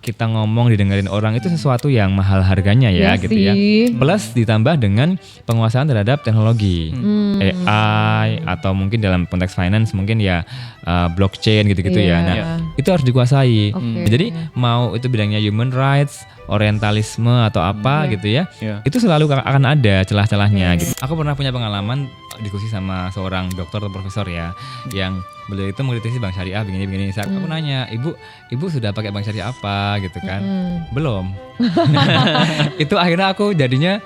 kita ngomong didengerin orang itu sesuatu yang mahal harganya ya gitu ya. Plus ditambah dengan penguasaan terhadap teknologi, AI atau mungkin dalam konteks finance mungkin ya blockchain gitu-gitu ya. Nah, itu harus dikuasai. Jadi mau itu bidangnya human rights, orientalisme atau apa gitu ya. Itu selalu akan ada celah-celahnya gitu. Aku pernah punya pengalaman diskusi sama seorang dokter atau profesor ya, yang beliau itu mengkritisi bank syariah begini-begini. Saat aku nanya, ibu sudah pakai bank syariah apa gitu kan? Belum. Itu akhirnya aku jadinya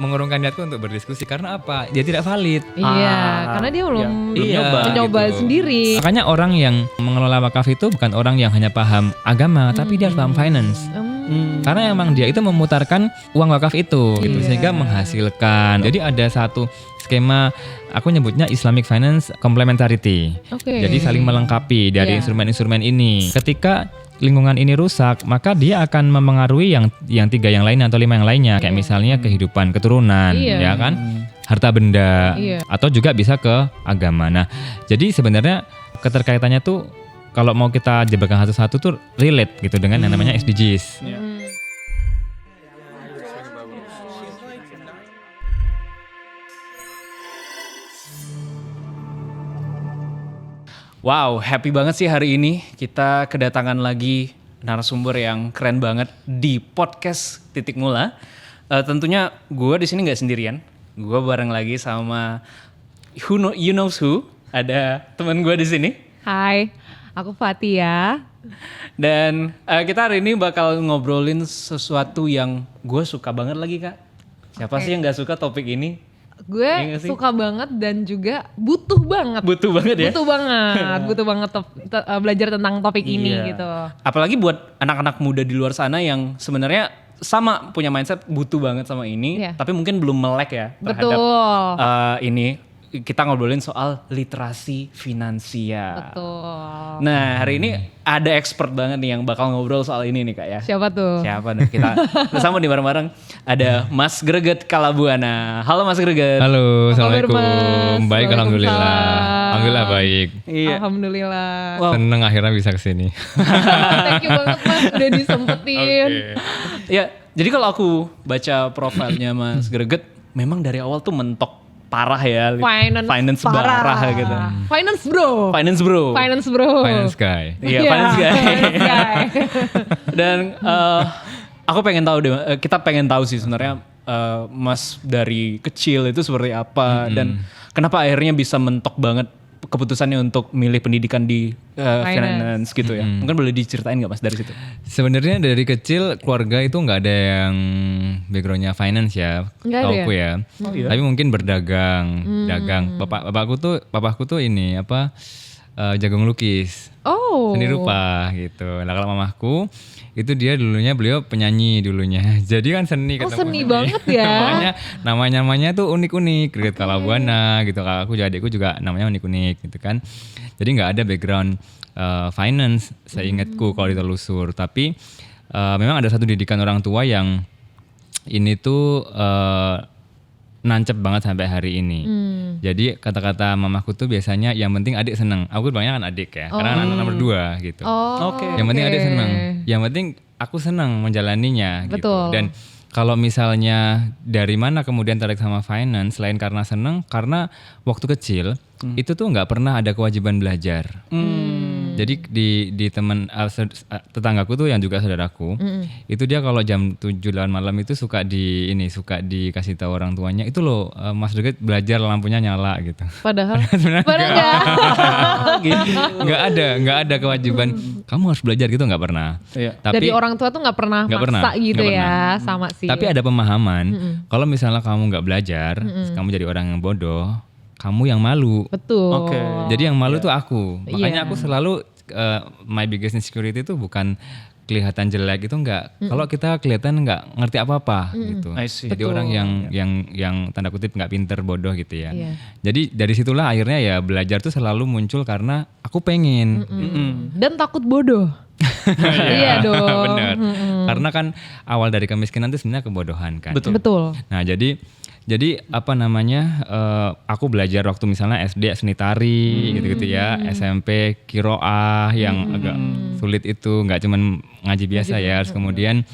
mengurungkan niatku untuk berdiskusi karena apa? Dia tidak valid. Karena dia belum mencoba gitu. sendiri. Makanya orang yang mengelola wakaf itu bukan orang yang hanya paham agama, tapi dia harus paham finance. Karena emang dia itu memutarkan uang wakaf itu gitu, sehingga menghasilkan. Jadi ada satu skema, aku nyebutnya Islamic Finance Complementarity. Jadi saling melengkapi dari instrumen-instrumen ini. Ketika lingkungan ini rusak, maka dia akan memengaruhi yang 3 yang lain atau 5 yang lainnya. Kayak misalnya kehidupan keturunan, ya kan, harta benda, atau juga bisa ke agama. Nah, jadi sebenarnya keterkaitannya tuh kalau mau kita jabarkan satu-satu tuh relate gitu dengan yang namanya SDGs. Wow, happy banget sih hari ini kita kedatangan lagi narasumber yang keren banget di podcast Titik Mula. Tentunya gue di sini nggak sendirian, gue bareng lagi sama you knows who. Ada teman gue di sini. Hai, aku Fatia. Dan kita hari ini bakal ngobrolin sesuatu yang gue suka banget lagi, Kak. Siapa sih yang nggak suka topik ini? Gue suka banget dan juga butuh banget. Butuh banget ya? Butuh banget belajar tentang topik ini gitu. Apalagi buat anak-anak muda di luar sana yang sebenarnya sama punya mindset butuh banget sama ini, tapi mungkin belum melek ya terhadap ini. Kita ngobrolin soal literasi finansial. Betul. Nah, hari ini ada expert banget nih yang bakal ngobrol soal ini nih, Kak ya. Siapa tuh? Siapa nih? Kita bersama di bareng-bareng. Ada Mas Greget Kalabuana. Halo Mas Greget. Halo, assalamualaikum. Mas? Baik, alhamdulillah. Alhamdulillah baik. Iya. Alhamdulillah. Wow. Seneng akhirnya bisa kesini. Thank you banget Mas udah disempetin. Ya, jadi kalau aku baca profilnya Mas Greget, memang dari awal tuh mentok parah ya, finance parah gitu. Finance bro. Finance guy. Iya, finance guy. Dan aku pengen tahu deh, kita pengen tahu sih sebenarnya Mas dari kecil itu seperti apa dan kenapa akhirnya bisa mentok banget keputusannya untuk milih pendidikan di finance gitu ya. Mungkin boleh diceritain nggak Mas dari situ? Sebenarnya dari kecil keluarga itu nggak ada yang backgroundnya finance ya, tauku ya. Tapi mungkin berdagang, dagang. Bapakku tuh ini apa jago ngelukis, seni rupa gitu. Nah kalau mamahku itu dia beliau penyanyi dulunya. Jadi kan seni ketemu seni banget ya. Makanya namanya tuh unik-unik, Greget Kalabuana gitu. Aku juga adikku juga namanya unik-unik gitu kan. Jadi nggak ada background finance seingatku kalau ditelusur. Tapi memang ada satu didikan orang tua yang ini tuh nancep banget sampai hari ini. Jadi kata-kata mamaku tuh biasanya yang penting adik seneng. Aku banyak kan adik ya, karena anak nomor 2 gitu. Yang penting adik seneng. Yang penting aku senang menjalaninya gitu. Dan kalau misalnya dari mana kemudian tertarik sama finance selain karena seneng, karena waktu kecil itu tuh nggak pernah ada kewajiban belajar. Jadi di teman tetanggaku tuh yang juga saudaraku, itu dia kalau jam 7-8 malam itu suka dikasih tahu orang tuanya, itu loh Mas Greget belajar lampunya nyala gitu. Padahal nggak ada kewajiban kamu harus belajar gitu, nggak pernah. Tapi dari orang tua tuh nggak pernah maksa gitu ya, sama sih. Tapi ada pemahaman kalau misalnya kamu nggak belajar, kamu jadi orang yang bodoh, kamu yang malu. Betul. Jadi yang malu tuh aku. Makanya aku selalu my biggest insecurity itu bukan kelihatan jelek, itu enggak. Kalau kita kelihatan enggak ngerti apa-apa gitu. Jadi orang yang tanda kutip enggak pinter, bodoh gitu ya. Jadi dari situlah akhirnya ya belajar tuh selalu muncul karena aku pengen. Dan takut bodoh. Iya dong. Benar. Karena kan awal dari kemiskinan itu sebenarnya kebodohan kan. Betul. Nah jadi apa namanya aku belajar waktu misalnya SD seni tari gitu-gitu ya, SMP kiroah yang agak sulit itu, nggak cuman ngaji biasa ya, harus kemudian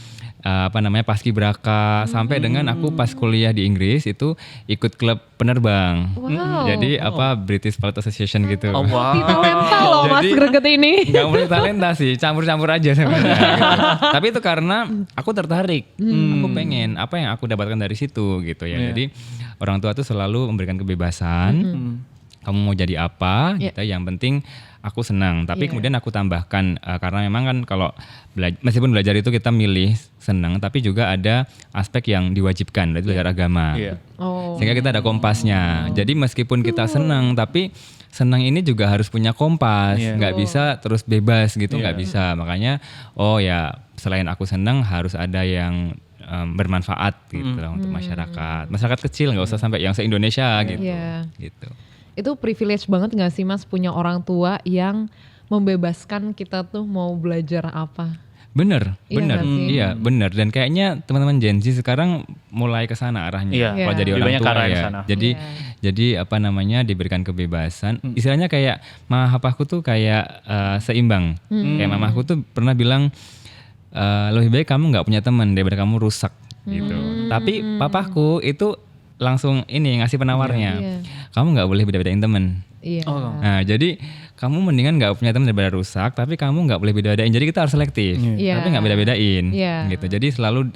apa namanya paskibraka sampai dengan aku pas kuliah di Inggris itu ikut klub penerbang. Wow. Jadi apa British Pilot Association gitu. Oh, wow. Multi talenta loh Mas Jadi- Greget ini. Nggak multi talenta sih, campur-campur aja sebenarnya. gitu. Tapi itu karena aku tertarik, aku pengen apa yang aku dapatkan dari situ gitu ya. Jadi orang tua tuh selalu memberikan kebebasan. Kamu mau jadi apa, gitu. Yang penting aku senang. Tapi kemudian aku tambahkan karena memang kan kalau meskipun belajar itu kita milih senang, tapi juga ada aspek yang diwajibkan, yaitu belajar agama. Oh. Sehingga kita ada kompasnya. Jadi meskipun kita senang, tapi senang ini juga harus punya kompas, nggak bisa terus bebas gitu, nggak bisa. Makanya, oh ya selain aku senang harus ada yang bermanfaat gitu lah untuk masyarakat kecil, nggak usah sampai yang se-Indonesia gitu. Iya. Gitu. Itu privilege banget gak sih Mas punya orang tua yang membebaskan kita tuh mau belajar apa? Bener, Iya bener, nggak sih? iya bener. Dan kayaknya teman-teman Gen Z sekarang mulai ke sana arahnya. Iya. Kalau jadi Lebih orang banyak tua ke arah yang ya. sana. Jadi apa namanya diberikan kebebasan. Istilahnya kayak papaku tuh kayak seimbang. Kayak mamaku tuh pernah bilang lebih baik kamu nggak punya teman daripada kamu rusak gitu. Tapi papaku itu langsung ini ngasih penawarnya. Iya. Kamu nggak boleh beda-bedain teman. Iya. Nah, jadi kamu mendingan nggak punya teman daripada rusak, tapi kamu nggak boleh beda-bedain. Jadi kita harus selektif, Iya. tapi nggak beda-bedain, Iya. gitu. Jadi selalu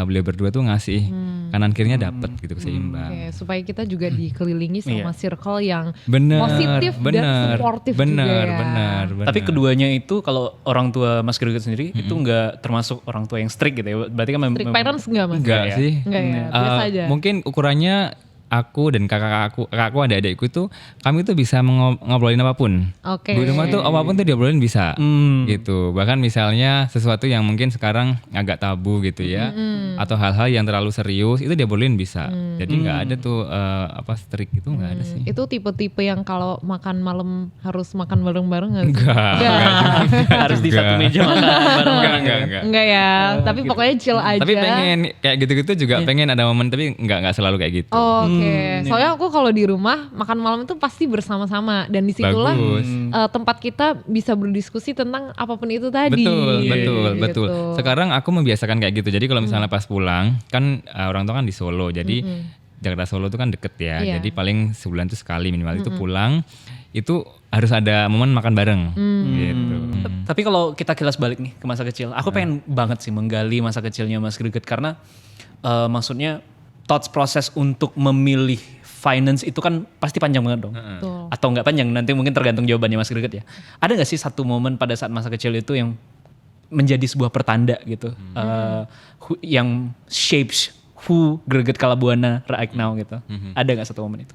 beliau berdua tuh ngasih kanan kirinya dapat gitu seimbang. Oke, supaya kita juga dikelilingi sama circle yang Bener, positif dan bener, suportif bener, juga ya. bener. Tapi keduanya itu kalau orang tua Mas Greget sendiri itu nggak termasuk orang tua yang strict gitu ya. Berarti kan Strict parents enggak Mas? Enggak ya? sih. Enggak ya, biasa aja. Mungkin ukurannya aku dan kakakku, adik-adikku tuh kami tuh bisa ngobrolin apapun. Oke. Di rumah tuh apapun tuh diobrolin bisa, gitu. Bahkan misalnya sesuatu yang mungkin sekarang agak tabu gitu ya, atau hal-hal yang terlalu serius itu diobrolin bisa. Jadi nggak ada tuh strict gitu nggak ada sih. Itu tipe-tipe yang kalau makan malam harus makan bareng-bareng nggak sih? Enggak. harus di satu meja makan bareng-bareng. Enggak. Enggak ya, tapi pokoknya chill aja. Tapi pengen kayak gitu-gitu juga pengen ada momen, tapi nggak selalu kayak gitu. Oke, soalnya aku kalau di rumah makan malam itu pasti bersama-sama dan disitulah Bagus. tempat kita bisa berdiskusi tentang apapun itu tadi. Betul. Gitu. Sekarang aku membiasakan kayak gitu. Jadi kalau misalnya pas pulang, kan orang tua kan di Solo. Jadi Jakarta Solo itu kan deket ya. Iya. Jadi paling sebulan tuh sekali minimal itu pulang. Itu harus ada momen makan bareng. Gitu. Tapi kalau kita kilas balik nih ke masa kecil, aku pengen banget sih menggali masa kecilnya Mas Greget karena maksudnya thoughts proses untuk memilih finance itu kan pasti panjang banget dong. Betul. Atau nggak panjang, nanti mungkin tergantung jawabannya Mas Greget ya. Ada nggak sih satu momen pada saat masa kecil itu yang menjadi sebuah pertanda gitu, yang shapes who Greget Kalabuana right now gitu. Ada nggak satu momen itu?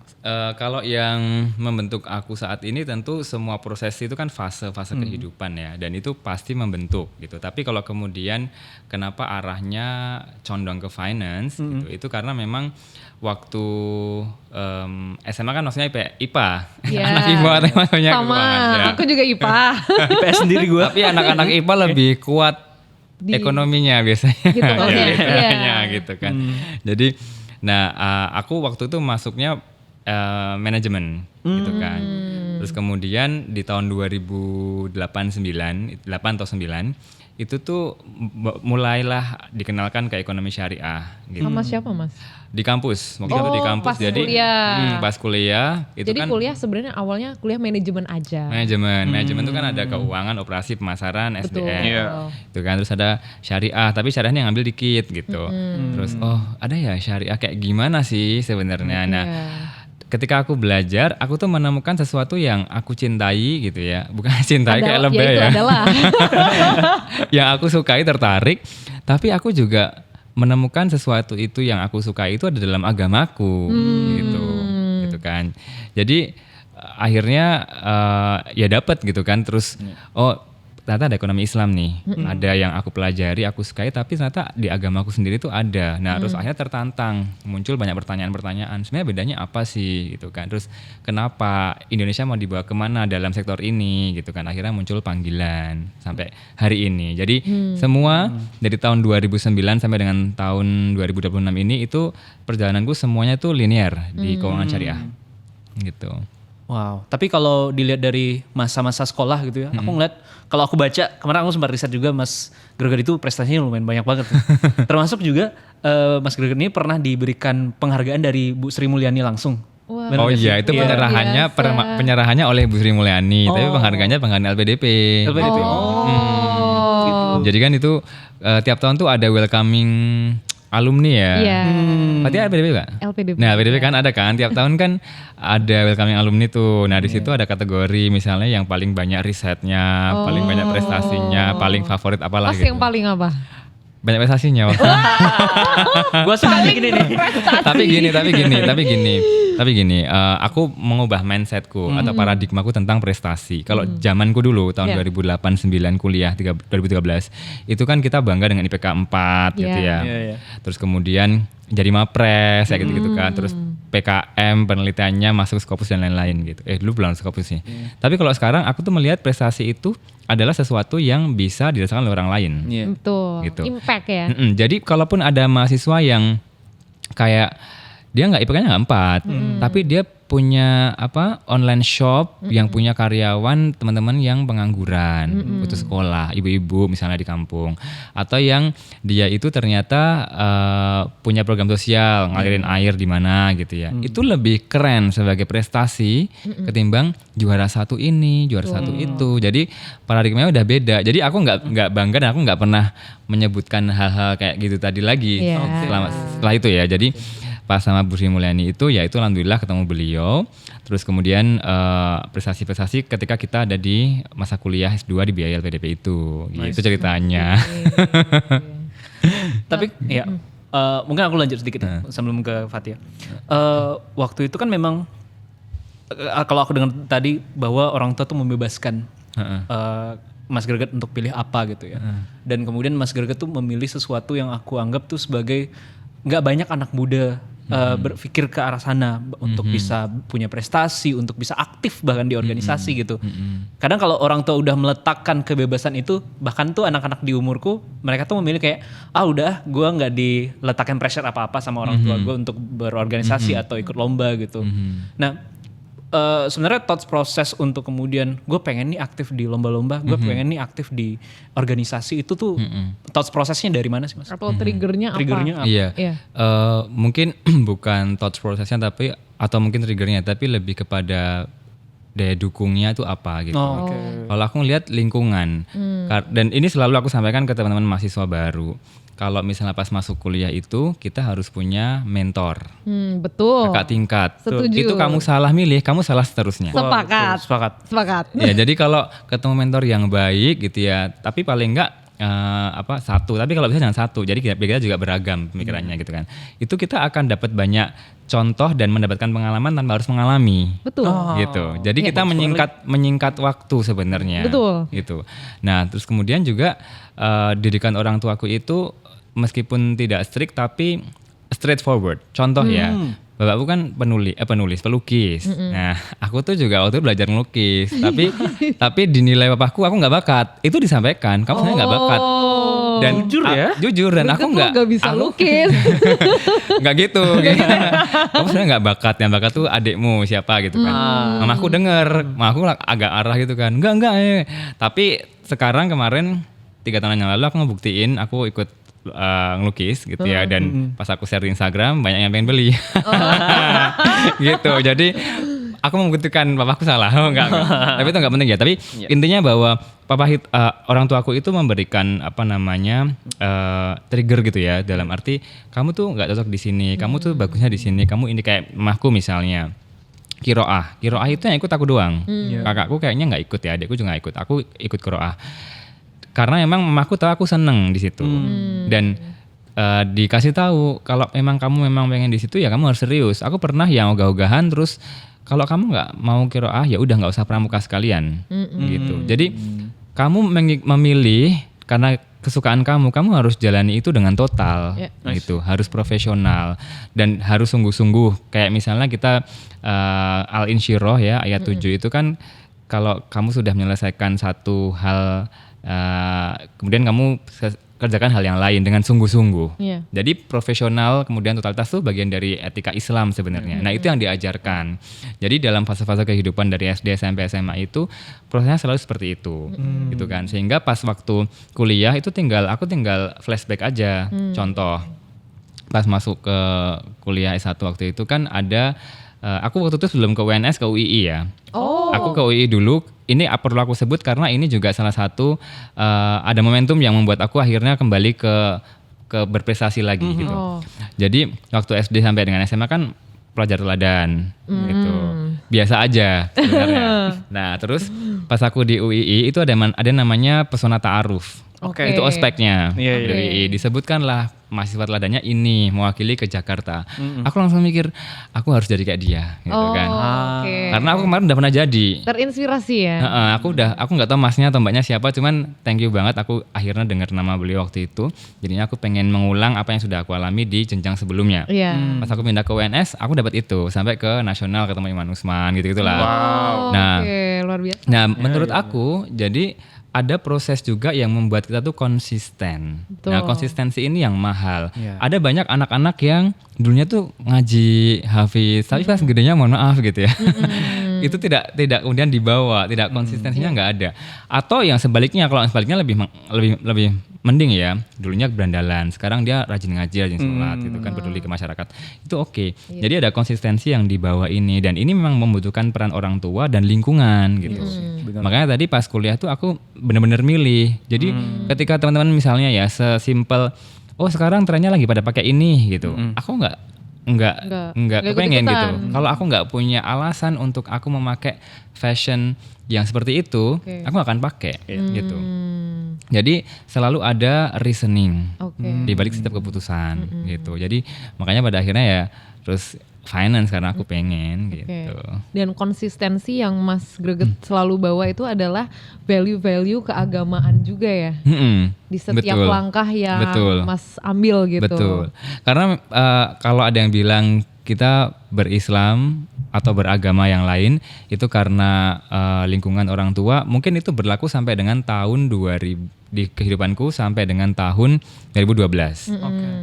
Kalau yang membentuk aku saat ini tentu semua proses itu kan fase-fase kehidupan ya, dan itu pasti membentuk gitu. Tapi kalau kemudian kenapa arahnya condong ke finance gitu, itu karena memang waktu SMA kan maksudnya IPA, Iya. anak IPA maksudnya Sama, keuangan, ya. aku juga IPA. IPS sendiri gue. Tapi anak-anak IPA lebih kuat ekonominya biasanya, Gitu maksudnya, istilahnya iya. gitu kan. Jadi, aku waktu itu masuknya manajemen gitu kan. Terus kemudian di tahun 2008 atau 9 itu tuh mulailah dikenalkan ke ekonomi syariah gitu. Sama siapa Mas? Di kampus, waktu itu di kampus. pas Jadi kuliah. pas kuliah itu Jadi kan kuliah sebenarnya awalnya kuliah manajemen aja. manajemen itu kan ada keuangan, operasi, pemasaran, Betul. SDM. Iya. Itu kan terus ada syariah, tapi syariahnya ngambil dikit gitu. Terus ada ya syariah kayak gimana sih sebenarnya. Nah, Iya. ketika aku belajar, aku tuh menemukan sesuatu yang aku cintai gitu ya. Bukan cintai kayak lebay itu ya. adalah Yang aku sukai, tertarik, tapi aku juga menemukan sesuatu itu yang aku sukai itu ada dalam agamaku gitu kan. Jadi akhirnya ya dapat gitu kan. Terus ternyata ada ekonomi Islam nih, ada yang aku pelajari, aku sukai, tapi ternyata di agamaku sendiri tuh ada. Nah terus akhirnya tertantang, muncul banyak pertanyaan-pertanyaan. Sebenarnya bedanya apa sih gitu kan? Terus kenapa Indonesia mau dibawa kemana dalam sektor ini gitu kan? Akhirnya muncul panggilan sampai hari ini. Jadi semua dari tahun 2009 sampai dengan tahun 2026 ini itu perjalananku semuanya tuh linear di keuangan syariah gitu. Wow, tapi kalau dilihat dari masa-masa sekolah gitu ya, aku ngeliat kalau aku baca kemarin aku sempat riset juga Mas Greger itu prestasinya lumayan banyak banget. Termasuk juga Mas Greger ini pernah diberikan penghargaan dari Bu Sri Mulyani langsung. Wah. Benar Oh nggak sih? iya, itu Iya. penyerahannya Biasa. penyerahannya oleh Bu Sri Mulyani, tapi penghargaannya penghargaan LPDP. LPDP. Oh. Jadi kan itu tiap tahun tuh ada welcoming alumni ya. Iya. Berarti LPDP Pak? LPDP. Nah LPDP kan ada kan, tiap tahun kan ada welcoming alumni tuh. Nah di situ ada kategori misalnya yang paling banyak risetnya, paling banyak prestasinya, paling favorit apalah Mas gitu. yang paling apa? Banyak prestasinya. Gua suka nih gini nih. Tapi gini, aku mengubah mindsetku atau paradigmaku tentang prestasi. Kalau zamanku dulu tahun 2008-9 kuliah 2013 itu kan kita bangga dengan IPK 4 gitu ya. Iya, iya. Terus kemudian jadi mapres kayak gitu-gitu kan. Terus PKM penelitiannya masuk Scopus dan lain-lain gitu. Dulu belum Scopus sih. Tapi kalau sekarang aku tuh melihat prestasi itu adalah sesuatu yang bisa dirasakan oleh orang lain. Iya. Betul. Gitu. Impact ya. Jadi kalaupun ada mahasiswa yang kayak dia nggak IPK-nya nggak 4, tapi dia punya online shop yang punya karyawan teman-teman yang pengangguran, putus sekolah, ibu-ibu misalnya di kampung, atau yang dia itu ternyata punya program sosial ngalirin air di mana gitu ya, itu lebih keren sebagai prestasi ketimbang juara satu ini, juara satu itu. Jadi paradigmanya udah beda. Jadi aku nggak bangga dan aku nggak pernah menyebutkan hal-hal kayak gitu tadi lagi setelah itu ya. Jadi pas sama Bu Sri Mulyani itu ya itu alhamdulillah ketemu beliau. Terus kemudian prestasi-prestasi ketika kita ada di masa kuliah S2 di biaya LPDP itu. Gitu ceritanya. Tapi ya mungkin aku lanjut sedikit ya, sebelum ke Fatia. Waktu itu kan memang kalau aku dengar tadi bahwa orang tua tuh membebaskan Mas Greget untuk pilih apa gitu ya. Dan kemudian Mas Greget tuh memilih sesuatu yang aku anggap tuh sebagai nggak banyak anak muda berpikir ke arah sana untuk bisa punya prestasi, untuk bisa aktif bahkan di organisasi gitu. Kadang kalau orang tua udah meletakkan kebebasan itu, bahkan tuh anak-anak di umurku, mereka tuh memilih kayak, udah gue nggak diletakkan pressure apa-apa sama orang tua gue untuk berorganisasi atau ikut lomba gitu. Nah sebenarnya thought proses untuk kemudian gue pengen nih aktif di lomba-lomba, gue pengen nih aktif di organisasi itu tuh thought prosesnya dari mana sih Mas? Atau triggernya apa? Triggernya apa? Iya. Iya. Mungkin bukan thought prosesnya tapi atau mungkin triggernya tapi lebih kepada daya dukungnya itu apa gitu. Kalau aku ngelihat lingkungan dan ini selalu aku sampaikan ke teman-teman mahasiswa baru. Kalau misalnya pas masuk kuliah itu kita harus punya mentor, Betul. kakak tingkat. Setuju. Itu kamu salah milih, kamu salah seterusnya. Sepakat. Ya jadi kalau ketemu mentor yang baik gitu ya, tapi paling enggak satu, tapi kalau bisa jangan satu. Jadi kita juga beragam pemikirannya gitu kan. Itu kita akan dapat banyak contoh dan mendapatkan pengalaman tanpa harus mengalami. Betul. Gitu. Jadi kita menyingkat waktu sebenarnya. Betul. Gitu. Nah, terus kemudian juga didikan orang tuaku itu meskipun tidak strict tapi straightforward. Contoh ya, bapakku kan pelukis. Nah, aku tuh juga waktu itu belajar melukis, tapi dinilai bapakku aku nggak bakat. Itu disampaikan, kamu sebenarnya nggak bakat. Dan jujur dan aku nggak bisa lukis. Nggak gitu. Kamu sebenarnya nggak bakat, yang bakat tuh adikmu siapa gitu kan. Mamaku denger, mamaku agak arah gitu kan. Enggak. Tapi sekarang kemarin 3 tahun yang lalu aku ngebuktiin aku ikut ngelukis gitu ya, dan pas aku share di Instagram banyak yang pengen beli gitu. Jadi aku membuktikan papaku salah. Enggak. Tapi itu enggak penting ya. Tapi intinya bahwa orang tua aku itu memberikan trigger gitu ya, dalam arti kamu tuh nggak cocok di sini, kamu tuh bagusnya di sini, kamu ini kayak mahku misalnya. Kiroah itu yang ikut aku doang. Kakakku kayaknya nggak ikut ya, adikku juga nggak ikut. Aku ikut kiroah. Karena memang mamaku tahu aku seneng di situ dan dikasih tahu kalau memang kamu pengen di situ ya kamu harus serius. Aku pernah yang ogah-ogahan terus kalau kamu nggak mau kiroah ya udah nggak usah pramuka sekalian gitu. Jadi kamu memilih karena kesukaan kamu harus jalani itu dengan total, gitu, harus profesional dan harus sungguh-sungguh. Kayak misalnya kita Al-Insyirah ya ayat 7 itu kan kalau kamu sudah menyelesaikan satu hal, kemudian kamu kerjakan hal yang lain dengan sungguh-sungguh. Jadi profesional kemudian totalitas itu bagian dari etika Islam sebenarnya. Nah itu yang diajarkan. Jadi dalam fase-fase kehidupan dari SD, SMP, SMA itu prosesnya selalu seperti itu, gitu kan. Sehingga pas waktu kuliah itu aku tinggal flashback aja. Contoh, pas masuk ke kuliah S1 waktu itu kan ada, aku waktu itu sebelum ke UNS ke UII ya. Aku ke UII dulu. Ini perlu aku sebut karena ini juga salah satu ada momentum yang membuat aku akhirnya kembali ke berprestasi lagi gitu. Jadi waktu SD sampai dengan SMA kan pelajar teladan gitu. Biasa aja sebenarnya. Nah, terus pas aku di UII itu ada namanya pesona ta'aruf. Itu ospeknya. Di UII disebutkanlah mahasiswa teladannya ini mewakili ke Jakarta. Aku langsung mikir aku harus jadi kayak dia gitu kan. Karena aku kemarin udah pernah jadi. Terinspirasi ya. Aku nggak tahu masnya atau mbaknya siapa, cuman thank you banget aku akhirnya dengar nama beliau waktu itu. Jadinya aku pengen mengulang apa yang sudah aku alami di jenjang sebelumnya. Pas aku pindah ke UNS, aku dapat itu sampai ke nasional ketemu Iman Usman gitu-gitulah. Nah, luar biasa. Nah, menurut aku jadi ada proses juga yang membuat kita tuh konsisten. Nah, konsistensi ini yang mahal. Ada banyak anak-anak yang dulunya tuh ngaji, hafiz, tapi pas gedenya mohon maaf gitu ya. Itu tidak kemudian dibawa, tidak konsistensinya nggak ada. Atau yang sebaliknya, kalau yang sebaliknya lebih mending ya. Dulunya berandalan, sekarang dia rajin ngaji, rajin sholat gitu kan, peduli ke masyarakat. Itu oke. Jadi ada konsistensi yang dibawa ini, dan ini memang membutuhkan peran orang tua dan lingkungan gitu. Makanya tadi pas kuliah tuh aku benar-benar milih. Jadi ketika teman-teman misalnya ya sesimpel sekarang trennya lagi pada pakai ini gitu. Aku nggak kepengen gitu. Kalau aku nggak punya alasan untuk aku memakai fashion yang seperti itu, aku nggak akan pakai gitu. Jadi selalu ada reasoning di balik setiap keputusan gitu. Jadi makanya pada akhirnya ya terus finance karena aku pengen gitu. Dan konsistensi yang Mas Greget selalu bawa itu adalah value-value keagamaan juga ya. Di setiap langkah yang Mas ambil gitu. Betul. Karena kalau ada yang bilang kita berislam atau beragama yang lain itu karena lingkungan orang tua, mungkin itu berlaku sampai dengan tahun 2000 di kehidupanku sampai dengan tahun 2012.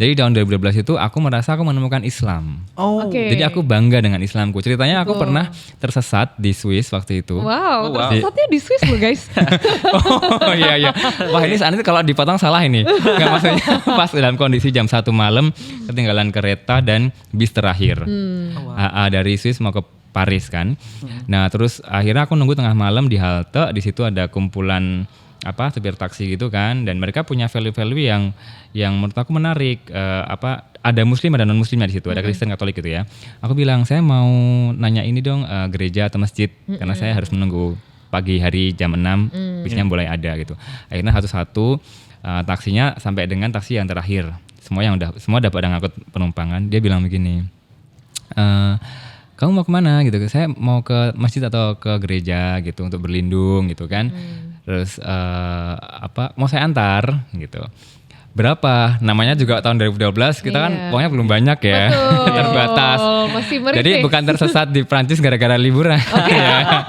Jadi tahun 2012 itu aku merasa aku menemukan Islam. Jadi aku bangga dengan Islamku. Ceritanya aku pernah tersesat di Swiss waktu itu. Tersesatnya di Swiss loh guys. Iya. Wah ini saat itu kalau dipotong salah ini. Nggak, maksudnya pas dalam kondisi jam 1 malam ketinggalan kereta dan bis terakhir. Dari Swiss mau ke Paris kan. Nah terus akhirnya aku nunggu tengah malam di halte. Di situ ada kumpulan supir taksi gitu kan, dan mereka punya value-value yang menurut aku menarik. Ada muslim ada non muslimnya di situ, ada Kristen Katolik gitu ya. Aku bilang saya mau nanya ini dong, gereja atau masjid, karena saya harus menunggu pagi hari jam 6 bisnya mulai ada gitu. Akhirnya satu-satu taksinya sampai dengan taksi yang terakhir, semua dapat ngangkut penumpangan. Dia bilang begini, kamu mau kemana gitu? Saya mau ke masjid atau ke gereja gitu untuk berlindung gitu kan. Terus mau saya antar gitu. Berapa? Namanya juga tahun 2012 kita kan uangnya belum banyak ya. Terbatas. Masih jadi bukan tersesat di Prancis gara-gara liburan. Ya.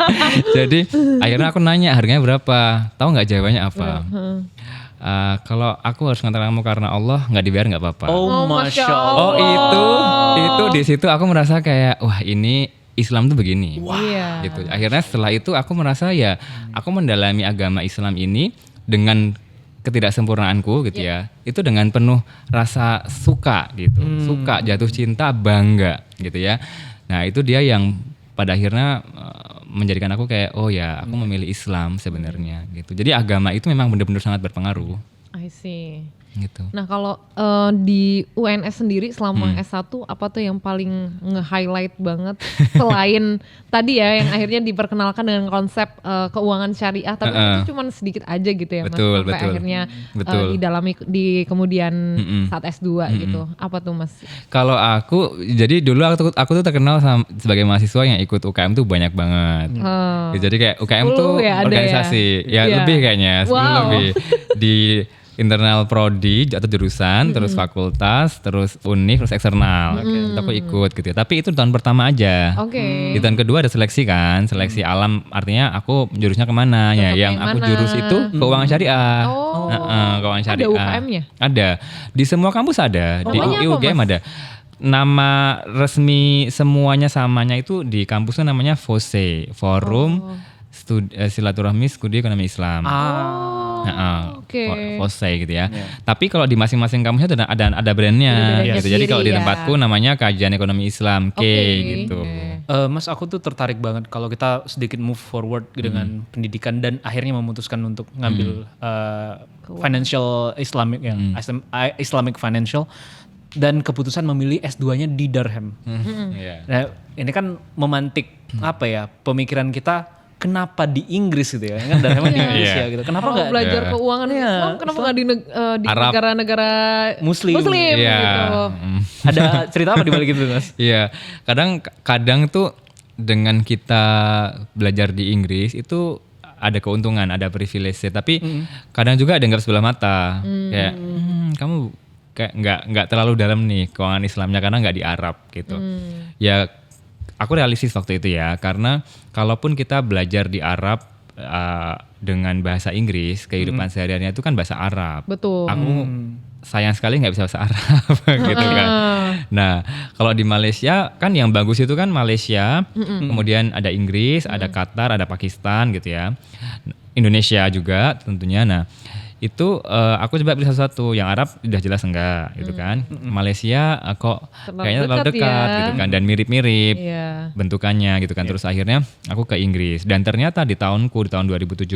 Jadi akhirnya aku nanya harganya berapa? Tahu nggak jawabannya apa? Kalau aku harus ngantar kamu karena Allah, nggak dibayar nggak apa-apa. Masya Allah. Itu di situ aku merasa kayak wah ini Islam tuh begini, gitu. Akhirnya setelah itu aku merasa ya, aku mendalami agama Islam ini dengan ketidaksempurnaanku gitu ya, itu dengan penuh rasa suka gitu, suka, jatuh cinta, bangga gitu ya. Nah itu dia yang pada akhirnya menjadikan aku kayak aku memilih Islam sebenarnya gitu. Jadi agama itu memang benar-benar sangat berpengaruh. I see. gitu. Nah kalau di UNS sendiri selama S1 apa tuh yang paling nge-highlight banget selain tadi ya yang akhirnya diperkenalkan dengan konsep keuangan syariah, tapi itu cuma sedikit aja gitu ya betul, Mas, sampai akhirnya didalami di kemudian saat S2 gitu. Apa tuh Mas? Kalau aku, jadi dulu aku tuh terkenal sebagai mahasiswa yang ikut UKM tuh banyak banget. Jadi kayak UKM tuh ya, organisasi, ya lebih kayaknya, 10 lebih di internal prodi atau jurusan, terus fakultas, terus univ, terus eksternal. Itu aku ikut gitu ya. Tapi itu tahun pertama aja. Di tahun kedua ada seleksi kan, seleksi alam, artinya aku jurusnya kemana ya? Yang aku jurus itu keuangan syariah. Keuangan syariah. Ada UKM-nya? Ada. Di semua kampus ada. Di UGM ada. Nama resmi semuanya samanya itu di kampusnya namanya FOSE, Forum Silaturahmi Studi Ekonomi Islam. FOSE gitu ya. Tapi kalau di masing-masing kampusnya ada brandnya gitu. Jadi kalau di tempatku namanya Kajian Ekonomi Islam gitu. Mas, aku tuh tertarik banget kalau kita sedikit move forward dengan pendidikan dan akhirnya memutuskan untuk ngambil financial Islamic Islamic financial dan keputusan memilih S2-nya di Durham. Nah, ini kan memantik apa ya pemikiran kita. Kenapa di Inggris gitu ya? Kan Durham di Indonesia gitu. Kenapa nggak belajar keuangan Islam? Kenapa nggak di negara-negara Muslim gitu? Ada cerita apa di balik itu, Mas? Iya, kadang tuh dengan kita belajar di Inggris itu ada keuntungan, ada privilege. Tapi kadang juga ada yang sebelah mata. Kayak kamu kayak nggak terlalu dalam nih keuangan Islamnya karena nggak di Arab gitu. Ya. Aku realistis waktu itu ya, karena kalaupun kita belajar di Arab dengan bahasa Inggris, kehidupan sehari-harinya itu kan bahasa Arab. Betul. Aku sayang sekali nggak bisa bahasa Arab gitu kan. Nah, kalau di Malaysia kan yang bagus itu kan Malaysia, kemudian ada Inggris, ada Qatar, ada Pakistan gitu ya. Indonesia juga tentunya. Nah, itu aku coba pilih satu-satu. Yang Arab udah jelas enggak gitu kan. Malaysia kok kayaknya terlalu dekat gitu kan dan mirip-mirip bentukannya gitu kan. Terus akhirnya aku ke Inggris dan ternyata di tahun 2017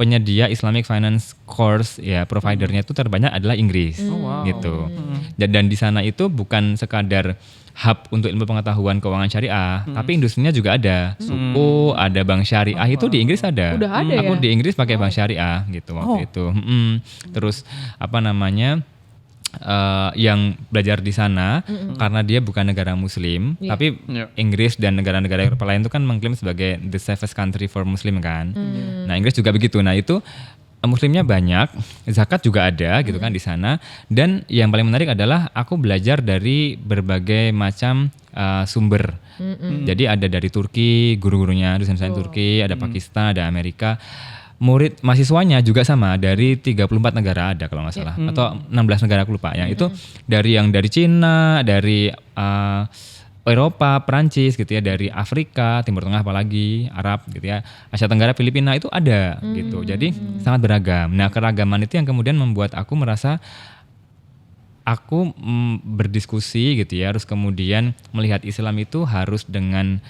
penyedia Islamic Finance Course ya providernya itu terbanyak adalah Inggris gitu. Dan di sana itu bukan sekadar hub untuk ilmu pengetahuan keuangan syariah, tapi industrinya juga ada. Suku, ada bank syariah itu di Inggris ada. Udah ada aku di Inggris pakai bank syariah gitu waktu itu. Terus apa namanya? Yang belajar di sana karena dia bukan negara Muslim, tapi Inggris dan negara-negara Eropa lain itu kan mengklaim sebagai the safest country for Muslim kan. Nah Inggris juga begitu. Nah itu Muslimnya banyak, zakat juga ada gitu kan di sana. Dan yang paling menarik adalah aku belajar dari berbagai macam sumber. Jadi ada dari Turki, guru-gurunya dosen-dosen Turki, ada Pakistan, ada Amerika. Murid mahasiswanya juga sama dari 34 negara ada kalau nggak salah, atau 16 negara aku lupa. Yang itu dari Cina, dari Eropa, Perancis gitu ya, dari Afrika, Timur Tengah apalagi, Arab gitu ya, Asia Tenggara, Filipina itu ada gitu. Jadi sangat beragam. Nah keragaman itu yang kemudian membuat aku merasa aku berdiskusi gitu ya, harus kemudian melihat Islam itu harus dengan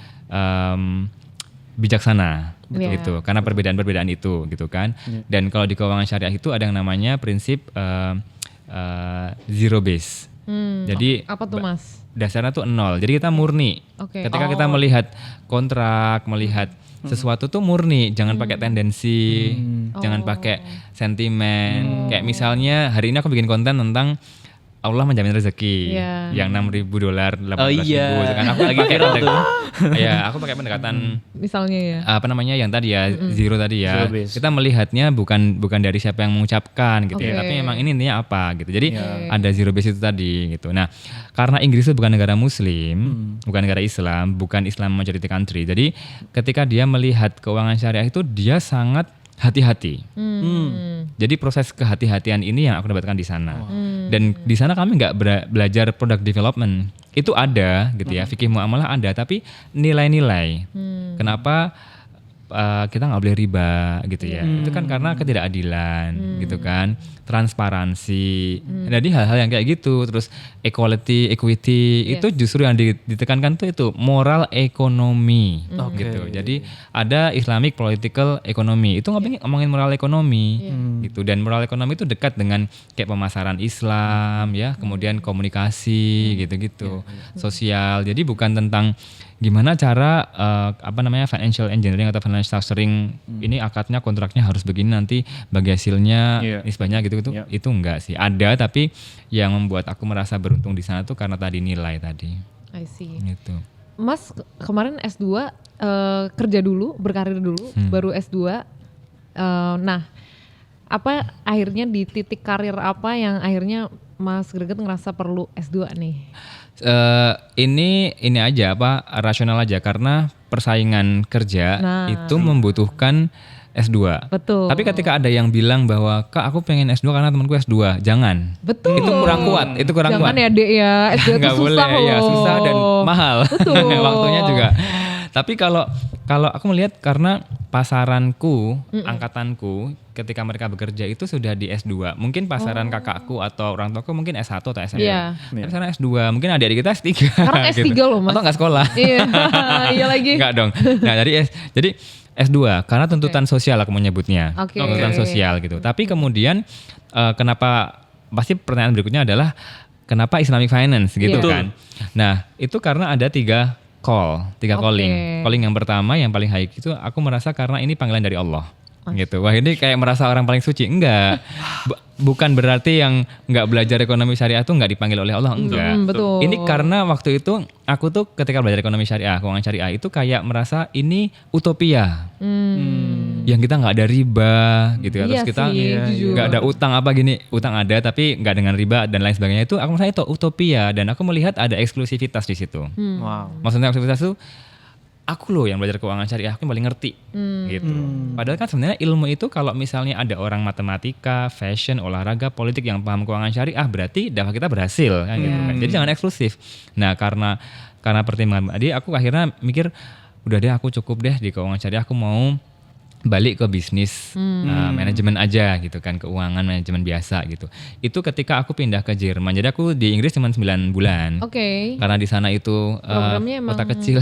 bijaksana gitu, karena perbedaan-perbedaan itu gitu kan. Dan kalau di keuangan syariah itu ada yang namanya prinsip zero base. Jadi apa tuh Mas? Dasarnya tuh 0. Jadi kita murni. Ketika kita melihat kontrak, melihat sesuatu tuh murni, jangan pakai tendensi, jangan pakai sentimen. Kayak misalnya hari ini aku bikin konten tentang Allah menjamin rezeki yang $6.000, $18.000 kan. Aku lagi pakai aku pakai pendekatan misalnya ya. Apa namanya yang tadi ya, zero tadi ya. Kita melihatnya bukan dari siapa yang mengucapkan gitu ya, tapi memang ini intinya apa gitu. Jadi ada zero base itu tadi gitu. Nah, karena Inggris itu bukan negara Muslim, bukan negara Islam, bukan Islam majority country. Jadi ketika dia melihat keuangan syariah itu dia sangat hati-hati. Jadi proses kehati-hatian ini yang aku dapatkan di sana. Dan di sana kami nggak belajar product development. Itu ada gitu ya, fikih muamalah ada, tapi nilai-nilai. Kenapa kita nggak boleh riba gitu ya? Itu kan karena ketidakadilan gitu kan. transparansi. Jadi hal-hal yang kayak gitu, terus equality, equity itu justru yang ditekankan tuh itu moral ekonomi gitu. Jadi ada Islamic political economy. Itu ngomongin moral ekonomi gitu, dan moral ekonomi itu dekat dengan kayak pemasaran Islam ya, kemudian komunikasi gitu-gitu. Sosial. Jadi bukan tentang gimana cara financial engineering atau financial structuring, ini akadnya kontraknya harus begini, nanti bagi hasilnya nisbahnya gitu itu enggak sih. Ada, tapi yang membuat aku merasa beruntung di sana tuh karena tadi nilai tadi. I see. Gitu. Mas kemarin S2 kerja dulu, berkarir dulu, baru S2. Nah, apa akhirnya di titik karir apa yang akhirnya Mas Greget ngerasa perlu S2 nih? Ini aja rasional aja, karena persaingan kerja itu membutuhkan S2. Betul. Tapi ketika ada yang bilang bahwa Kak aku pengen S2 karena temanku S2, jangan. Betul. Itu kurang kuat, Jangan ya Dek ya, S2 itu nggak susah boleh, loh. ya susah dan mahal. Betul. Waktunya juga. Tapi kalau aku melihat karena pasaranku, angkatanku ketika mereka bekerja itu sudah di S2. Mungkin pasaran kakakku atau orang tuaku mungkin S1 atau S2. Tapi sekarang S2, mungkin adik-adik kita S3. Sekarang S3 gitu. loh Mas. Atau nggak sekolah. Iya lagi. Nggak dong. Nah jadi S2 karena tuntutan sosial aku menyebutnya. Tuntutan sosial gitu. Tapi kemudian kenapa, pasti pertanyaan berikutnya adalah kenapa Islamic Finance gitu kan. Nah itu karena ada tiga calling. Calling yang pertama yang paling high itu aku merasa karena ini panggilan dari Allah. Gitu. Wah ini kayak merasa orang paling suci. Enggak. Bukan berarti yang enggak belajar ekonomi syariah tuh enggak dipanggil oleh Allah. Enggak. Betul. Ini karena waktu itu aku tuh ketika belajar ekonomi syariah, keuangan syariah itu kayak merasa ini utopia. Yang kita enggak ada riba gitu ya. Terus kita enggak ada utang utang ada tapi enggak dengan riba dan lain sebagainya. Itu aku merasa itu utopia, dan aku melihat ada eksklusivitas di situ. Wow. Maksudnya eksklusivitas itu aku loh yang belajar keuangan syariah, aku yang paling ngerti gitu. Padahal kan sebenarnya ilmu itu kalau misalnya ada orang matematika, fashion, olahraga, politik yang paham keuangan syariah, berarti dakwah kita berhasil kan gitu kan. Jadi jangan eksklusif. Nah karena pertimbangan tadi aku akhirnya mikir udah deh aku cukup deh di keuangan syariah, aku mau balik ke bisnis manajemen aja gitu kan, keuangan manajemen biasa gitu. Itu ketika aku pindah ke Jerman. Jadi aku di Inggris cuma 9 bulan. Karena di sana itu kota kecil.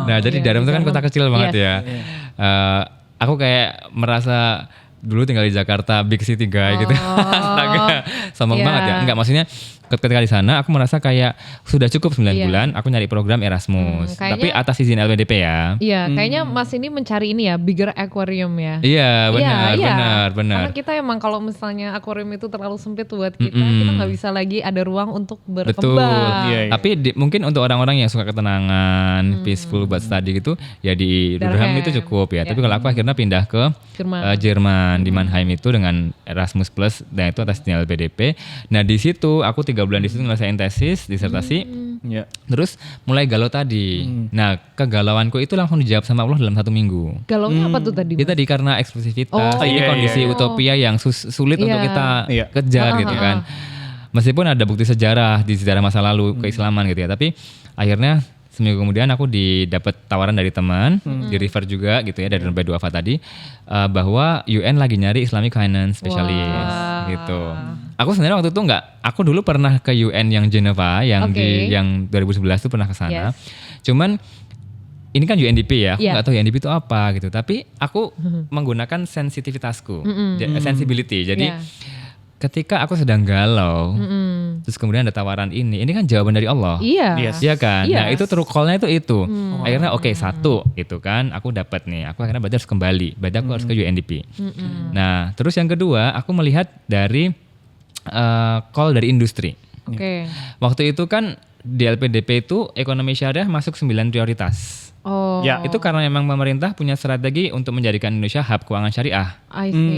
Nah, jadi Durham itu kan kota kecil banget ya. Aku kayak merasa dulu tinggal di Jakarta big city guy gitu. Astaga, sombong banget ya. Enggak, maksudnya ketika di sana aku merasa kayak sudah cukup 9 bulan, aku nyari program Erasmus. Tapi atas izin LPDP ya. Iya, kayaknya Mas ini mencari ini ya, bigger aquarium ya. Iya, benar. Karena kita emang kalau misalnya aquarium itu terlalu sempit buat kita nggak bisa lagi ada ruang untuk berkembang. Betul. Tapi mungkin untuk orang-orang yang suka ketenangan, peaceful buat study gitu, ya di Durham itu cukup ya. Tapi kalau aku akhirnya pindah ke Jerman di Mannheim itu dengan Erasmus Plus, dan itu atas izin LPDP. Nah di situ aku 3 bulan di situ ngerasain tesis, disertasi. Terus mulai galau tadi. Nah kegalauanku itu langsung dijawab sama Allah dalam 1 minggu. Galaunya apa tuh tadi? Itu tadi karena eksklusivitas. Ini kondisi utopia yang sulit untuk kita kejar gitu kan. Meskipun ada bukti sejarah di sejarah masa lalu keislaman gitu ya. Tapi akhirnya seminggu kemudian aku dapat tawaran dari teman, di refer juga gitu ya, dari Dompet Duafa tadi, bahwa UN lagi nyari Islamic Finance Specialist gitu. Aku sebenarnya waktu itu aku dulu pernah ke UN yang Geneva, yang yang 2011 itu pernah ke sana. Cuman ini kan UNDP ya, aku nggak tahu UNDP itu apa gitu. Tapi aku menggunakan sensitivitasku, sensibility. Jadi ketika aku sedang galau, terus kemudian ada tawaran ini kan jawaban dari Allah. Iya kan? Nah itu true call-nya itu. Akhirnya satu gitu kan, aku dapat nih. Aku akhirnya berarti harus kembali, berarti aku harus ke UNDP. Nah terus yang kedua, aku melihat dari call dari industri. Waktu itu kan di LPDP itu ekonomi syariah masuk 9 prioritas. Itu karena memang pemerintah punya strategi untuk menjadikan Indonesia hub keuangan syariah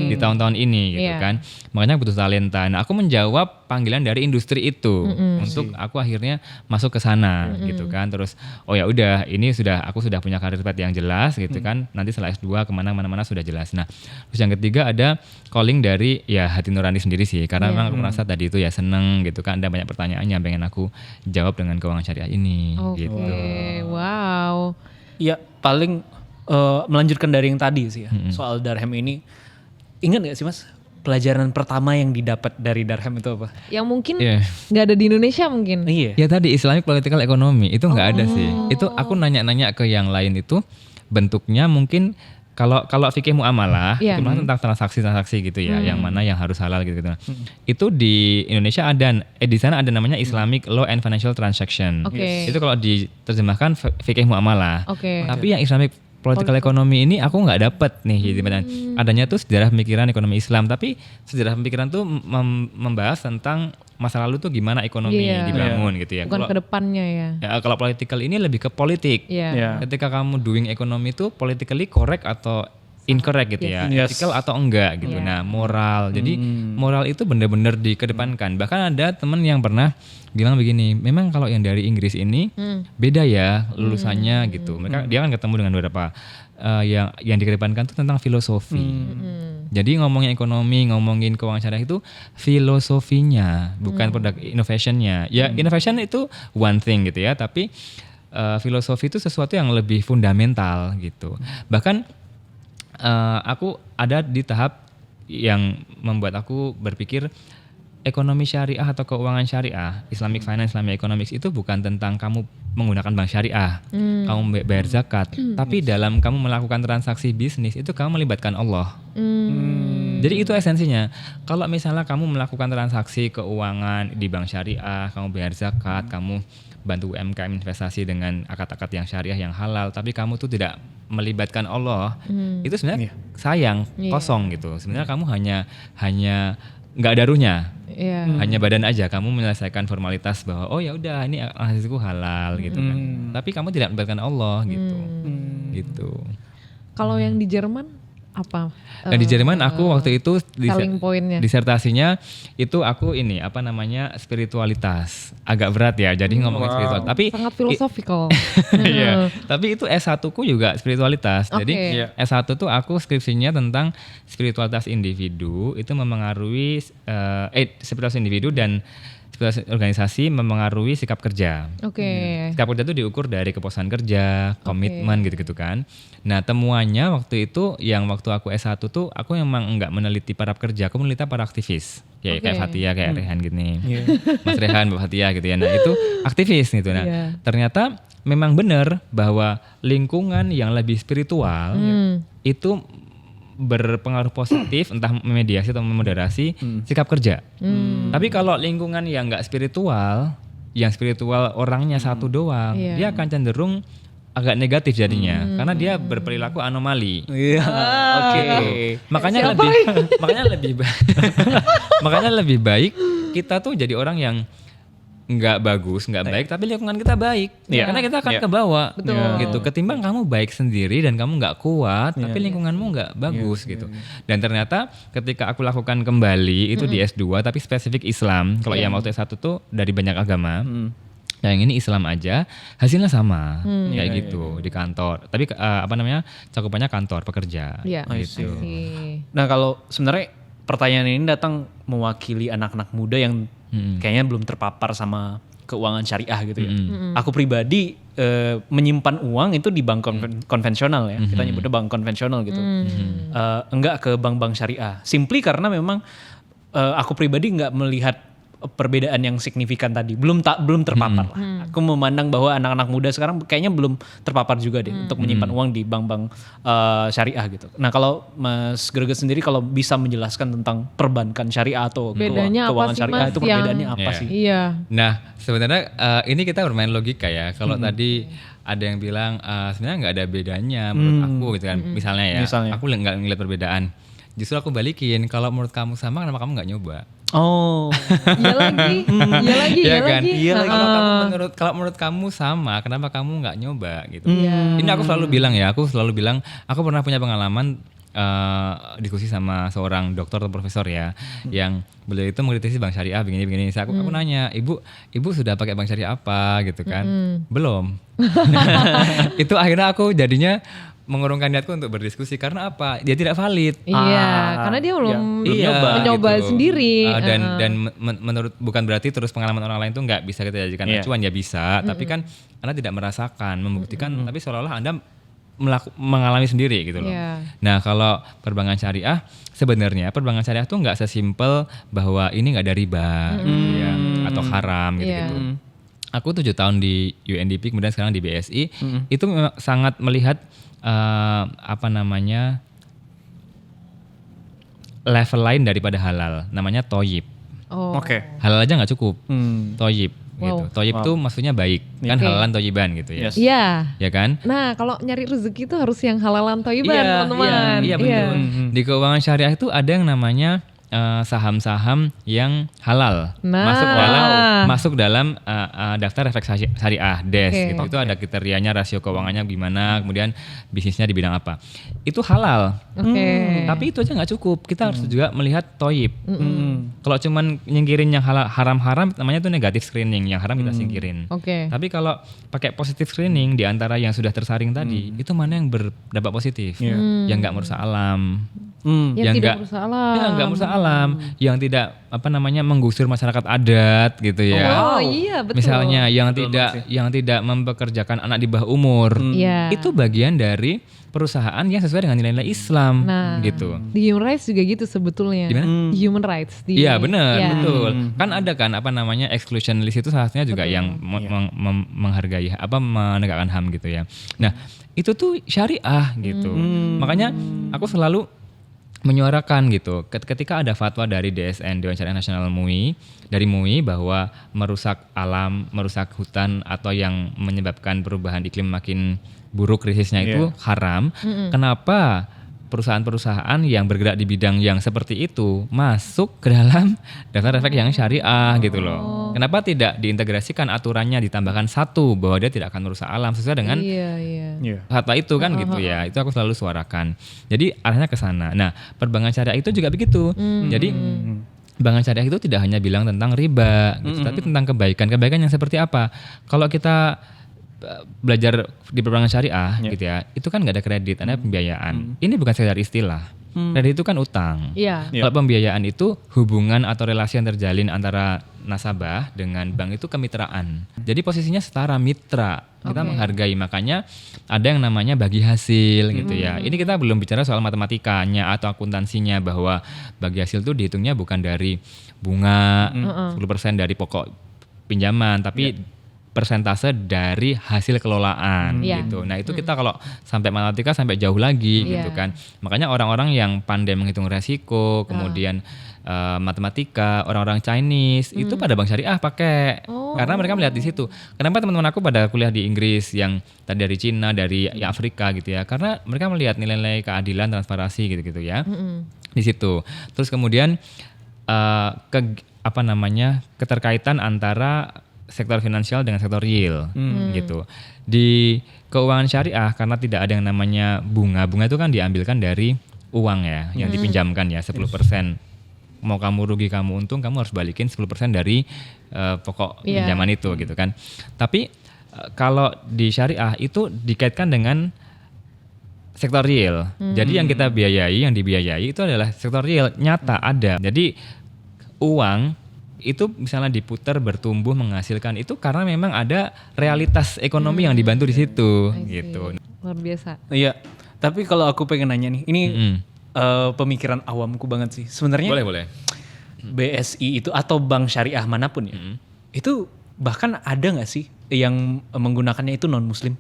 di tahun-tahun ini gitu kan. Makanya butuh talenta. Nah, aku menjawab panggilan dari industri itu untuk aku akhirnya masuk ke sana gitu kan. Terus ya udah, ini aku sudah punya karir path yang jelas gitu kan. Nanti setelah S2 kemana-mana sudah jelas. Nah, terus yang ketiga ada calling dari hati nurani sendiri sih. Karena memang aku merasa tadi itu seneng gitu kan. Ada banyak pertanyaan yang pengen aku jawab dengan keuangan syariah ini gitu. Wow. Ya paling melanjutkan dari yang tadi sih ya, soal Durham ini. Ingat gak sih Mas, pelajaran pertama yang didapat dari Darham itu apa? Yang mungkin Iya. nggak ada di Indonesia mungkin. Iya. Ya tadi Islamic Political Economy itu nggak ada sih. Itu aku nanya-nanya ke yang lain itu bentuknya mungkin kalau fikih muamalah Iya. itu tentang transaksi-transaksi gitu ya, yang mana yang harus halal gitu. Itu di Indonesia ada di sana ada namanya Islamic Law and Financial Transaction. Oke. Itu kalau diterjemahkan fikih muamalah. Oke. Tapi yang Islamic Political Economy ini aku nggak dapet nih gitu. Adanya tuh sejarah pemikiran ekonomi Islam, tapi sejarah pemikiran tuh membahas tentang masa lalu tuh gimana ekonomi Iya. dibangun gitu ya. Bukan ke depannya ya. Kalau political ini lebih ke politik. Iya. Iya. Ketika kamu doing ekonomi itu politically correct atau incorrect gitu ya, Yes. ethical atau enggak gitu. Iya. Nah, moral. Jadi moral itu benar-benar dikedepankan. Bahkan ada temen yang pernah bilang begini, memang kalau yang dari Inggris ini beda ya lulusannya gitu. Mereka dia kan ketemu dengan beberapa yang dikedepankan itu tentang filosofi. Jadi ngomongin ekonomi, ngomongin keuangan syariah itu filosofinya, bukan produk innovationnya. Ya innovation itu one thing gitu ya, tapi filosofi itu sesuatu yang lebih fundamental gitu. Bahkan aku ada di tahap yang membuat aku berpikir ekonomi syariah atau keuangan syariah, Islamic Finance, Islamic Economics itu bukan tentang kamu menggunakan bank syariah, kamu bayar zakat, tapi dalam kamu melakukan transaksi bisnis itu kamu melibatkan Allah. Jadi itu esensinya. Kalau misalnya kamu melakukan transaksi keuangan di bank syariah, kamu bayar zakat, kamu bantu UMKM investasi dengan akad-akad yang syariah yang halal, tapi kamu tuh tidak melibatkan Allah, itu sebenarnya sayang, kosong gitu. Sebenarnya kamu hanya nggak ada ruhnya. Iya. Hanya badan aja kamu menyelesaikan formalitas bahwa oh ya udah ini hasilku halal gitu kan. Tapi kamu tidak melibatkan Allah gitu. Gitu. Kalau yang di Jerman apa? Dan di Jerman aku waktu itu Selling point-nya. disertasinya itu aku spiritualitas. Agak berat ya. Jadi ngomongin spiritual. Tapi Sangat filosofikal. iya. Tapi itu S1-ku juga spiritualitas. Jadi Oke. S1 tuh aku skripsinya tentang spiritualitas individu itu memengaruhi spiritualitas individu dan spiritualitas organisasi memengaruhi sikap kerja. Oke. Sikap kerja itu diukur dari kepuasan kerja, komitmen gitu-gitu kan. Nah, temuannya waktu itu yang waktu aku S1 tuh aku memang enggak meneliti para pekerja, aku meneliti para aktivis. Ya kayak Fathia, kayak Rehan gini. Mas Rehan, Mbak Fathia gitu ya. Nah, itu aktivis gitu. Nah, Iya. ternyata memang benar bahwa lingkungan yang lebih spiritual itu berpengaruh positif entah memediasi atau memoderasi sikap kerja. Tapi kalau lingkungan yang enggak spiritual, yang spiritual orangnya satu doang, Iya. dia akan cenderung agak negatif jadinya karena dia berperilaku anomali. Iya. Oke. Makanya Siapa makanya lebih baik kita tuh jadi orang yang nggak bagus, nggak baik, tapi lingkungan kita baik. Iya. Karena kita akan Iya. kebawa Betul. gitu. Ketimbang kamu baik sendiri dan kamu nggak kuat, tapi lingkunganmu nggak bagus gitu. Dan ternyata ketika aku lakukan kembali itu di S2 tapi spesifik Islam. Kalau yang waktu S1 tuh dari banyak agama. Yang ini Islam aja, hasilnya sama kayak gitu di kantor. Tapi cakupannya kantor pekerja. Iya. Gitu. Nah, kalau sebenarnya pertanyaan ini datang mewakili anak-anak muda yang kayaknya belum terpapar sama keuangan syariah gitu ya. Aku pribadi menyimpan uang itu di bank konvensional ya. Kita nyebutnya bank konvensional gitu. Enggak ke bank-bank syariah. Simply karena memang aku pribadi enggak melihat perbedaan yang signifikan tadi. Belum terpapar lah. Aku memandang bahwa anak-anak muda sekarang kayaknya belum terpapar juga deh untuk menyimpan uang di bank-bank syariah gitu. Nah, kalau Mas Greget sendiri kalau bisa menjelaskan tentang perbankan syariah atau Bedanya apa keuangan sih, syariah Mas, itu perbedaannya yang- apa Iya. sih? Iya. Nah, sebenarnya ini kita bermain logika ya. Kalau tadi ada yang bilang sebenarnya nggak ada bedanya menurut aku gitu kan. Misalnya ya, Misalnya. aku nggak ngeliat perbedaan. Justru aku balikin, kalau menurut kamu sama, kenapa kamu nggak nyoba? Oh. Iya lagi. Iya lagi. Iya Iya kan? lagi. Iya lagi. Kalau menurut kamu sama, kenapa kamu nggak nyoba gitu? Iya. Ini aku selalu bilang, aku pernah punya pengalaman diskusi sama seorang dokter atau profesor ya, yang beliau itu mengkritisi bank syariah begini. Aku nanya, ibu sudah pakai bank syariah apa gitu kan? Belum. Itu akhirnya aku jadinya mengurungkan niatku untuk berdiskusi karena apa? Dia tidak valid. Iya, karena dia belum Iya, mencoba gitu. sendiri. Dan menurut bukan berarti terus pengalaman orang lain tuh nggak bisa kita jadikan acuan, ya bisa, tapi kan Anda tidak merasakan, membuktikan, tapi seolah-olah Anda mengalami sendiri gitu loh. Iya. Nah kalau perbankan syariah, sebenarnya perbankan syariah tuh nggak sesimpel bahwa ini nggak ada riba gitu ya, atau haram gitu-gitu. Aku 7 tahun di UNDP, kemudian sekarang di BSI, itu memang sangat melihat level lain daripada halal, namanya toyib. Oh. Oke. Halal aja nggak cukup, toyib gitu. Wow. Toyib tuh maksudnya baik, kan Oke. halalan toyiban gitu ya. Yes. Iya. Ya kan? Nah, kalau nyari rezeki itu harus yang halalan toiban, teman-teman. Iya betul. Di keuangan syariah itu ada yang namanya saham-saham yang halal, Nah. masuk dalam daftar efek syariah DES Oke. gitu. Itu ada kriterianya, rasio keuangannya gimana, kemudian bisnisnya di bidang apa. Itu halal. Oke. Tapi itu aja nggak cukup. Kita harus juga melihat toyib. Kalau cuman nyingkirin yang haram-haram, namanya itu negatif screening. Yang haram kita singkirin. Oke. Tapi kalau pakai positif screening di antara yang sudah tersaring tadi, itu mana yang berdampak positif? Yang nggak merusak alam. Yang tidak nggak- merusak alam. Ya, nggak merusak alam, yang tidak menggusur masyarakat adat gitu ya. Oh iya betul. Misalnya yang tidak mempekerjakan anak di bawah umur. Iya. Itu bagian dari perusahaan yang sesuai dengan nilai-nilai Islam Nah, gitu. di human rights juga gitu sebetulnya. Gimana? Human rights. Iya benar, Iya. betul. Kan ada kan exclusion list itu salah satunya juga yang menghargai menegakkan HAM gitu ya. Nah, itu tuh syariah gitu. Makanya aku selalu menyuarakan gitu ketika ada fatwa dari DSN, Dewan Syariah Nasional MUI, dari MUI bahwa merusak alam, merusak hutan atau yang menyebabkan perubahan iklim makin buruk krisisnya itu haram. Kenapa perusahaan-perusahaan yang bergerak di bidang yang seperti itu masuk ke dalam daftar efek yang syariah gitu loh. Kenapa tidak diintegrasikan aturannya, ditambahkan satu bahwa dia tidak akan merusak alam sesuai dengan Iya. fatwa itu kan gitu ya. Itu aku selalu suarakan. Jadi arahnya ke sana. Nah, perbankan syariah itu juga begitu. Jadi perbankan syariah itu tidak hanya bilang tentang riba gitu, tapi tentang kebaikan. Kebaikan yang seperti apa? Kalau kita belajar di perbankan syariah gitu ya, itu kan nggak ada kredit, ada pembiayaan. Ini bukan sekedar istilah. Kredit itu kan utang. Iya. Kalau pembiayaan itu hubungan atau relasi yang terjalin antara nasabah dengan bank itu kemitraan. Jadi posisinya setara, mitra. Kita menghargai, makanya ada yang namanya bagi hasil gitu ya. Ini kita belum bicara soal matematikanya atau akuntansinya, bahwa bagi hasil itu dihitungnya bukan dari bunga 10% dari pokok pinjaman, tapi persentase dari hasil kelolaan gitu. Nah itu kita kalau sampai matematika sampai jauh lagi gitu kan. Makanya orang-orang yang pandai menghitung resiko, kemudian matematika, orang-orang Chinese itu pada bank syariah pakai, karena mereka melihat di situ. Kenapa teman-teman aku pada kuliah di Inggris yang tadi dari Cina, dari Afrika gitu ya? Karena mereka melihat nilai-nilai keadilan, transparansi gitu-gitu ya di situ. Terus kemudian keterkaitan antara sektor finansial dengan sektor real gitu. Di keuangan syariah karena tidak ada yang namanya bunga itu kan diambilkan dari uang ya, yang dipinjamkan ya 10%. Mau kamu rugi kamu untung, kamu harus balikin 10% dari pokok pinjaman itu gitu kan. Tapi kalau di syariah itu dikaitkan dengan sektor real. Jadi yang kita biayai, yang dibiayai itu adalah sektor real, nyata ada. Jadi uang itu misalnya diputar, bertumbuh, menghasilkan itu karena memang ada realitas ekonomi yang dibantu di situ gitu. Luar biasa. Iya, tapi kalau aku pengen nanya nih, ini pemikiran awamku banget sih. Sebenarnya Boleh. BSI itu atau bank syariah manapun ya, itu bahkan ada nggak sih yang menggunakannya itu non Muslim?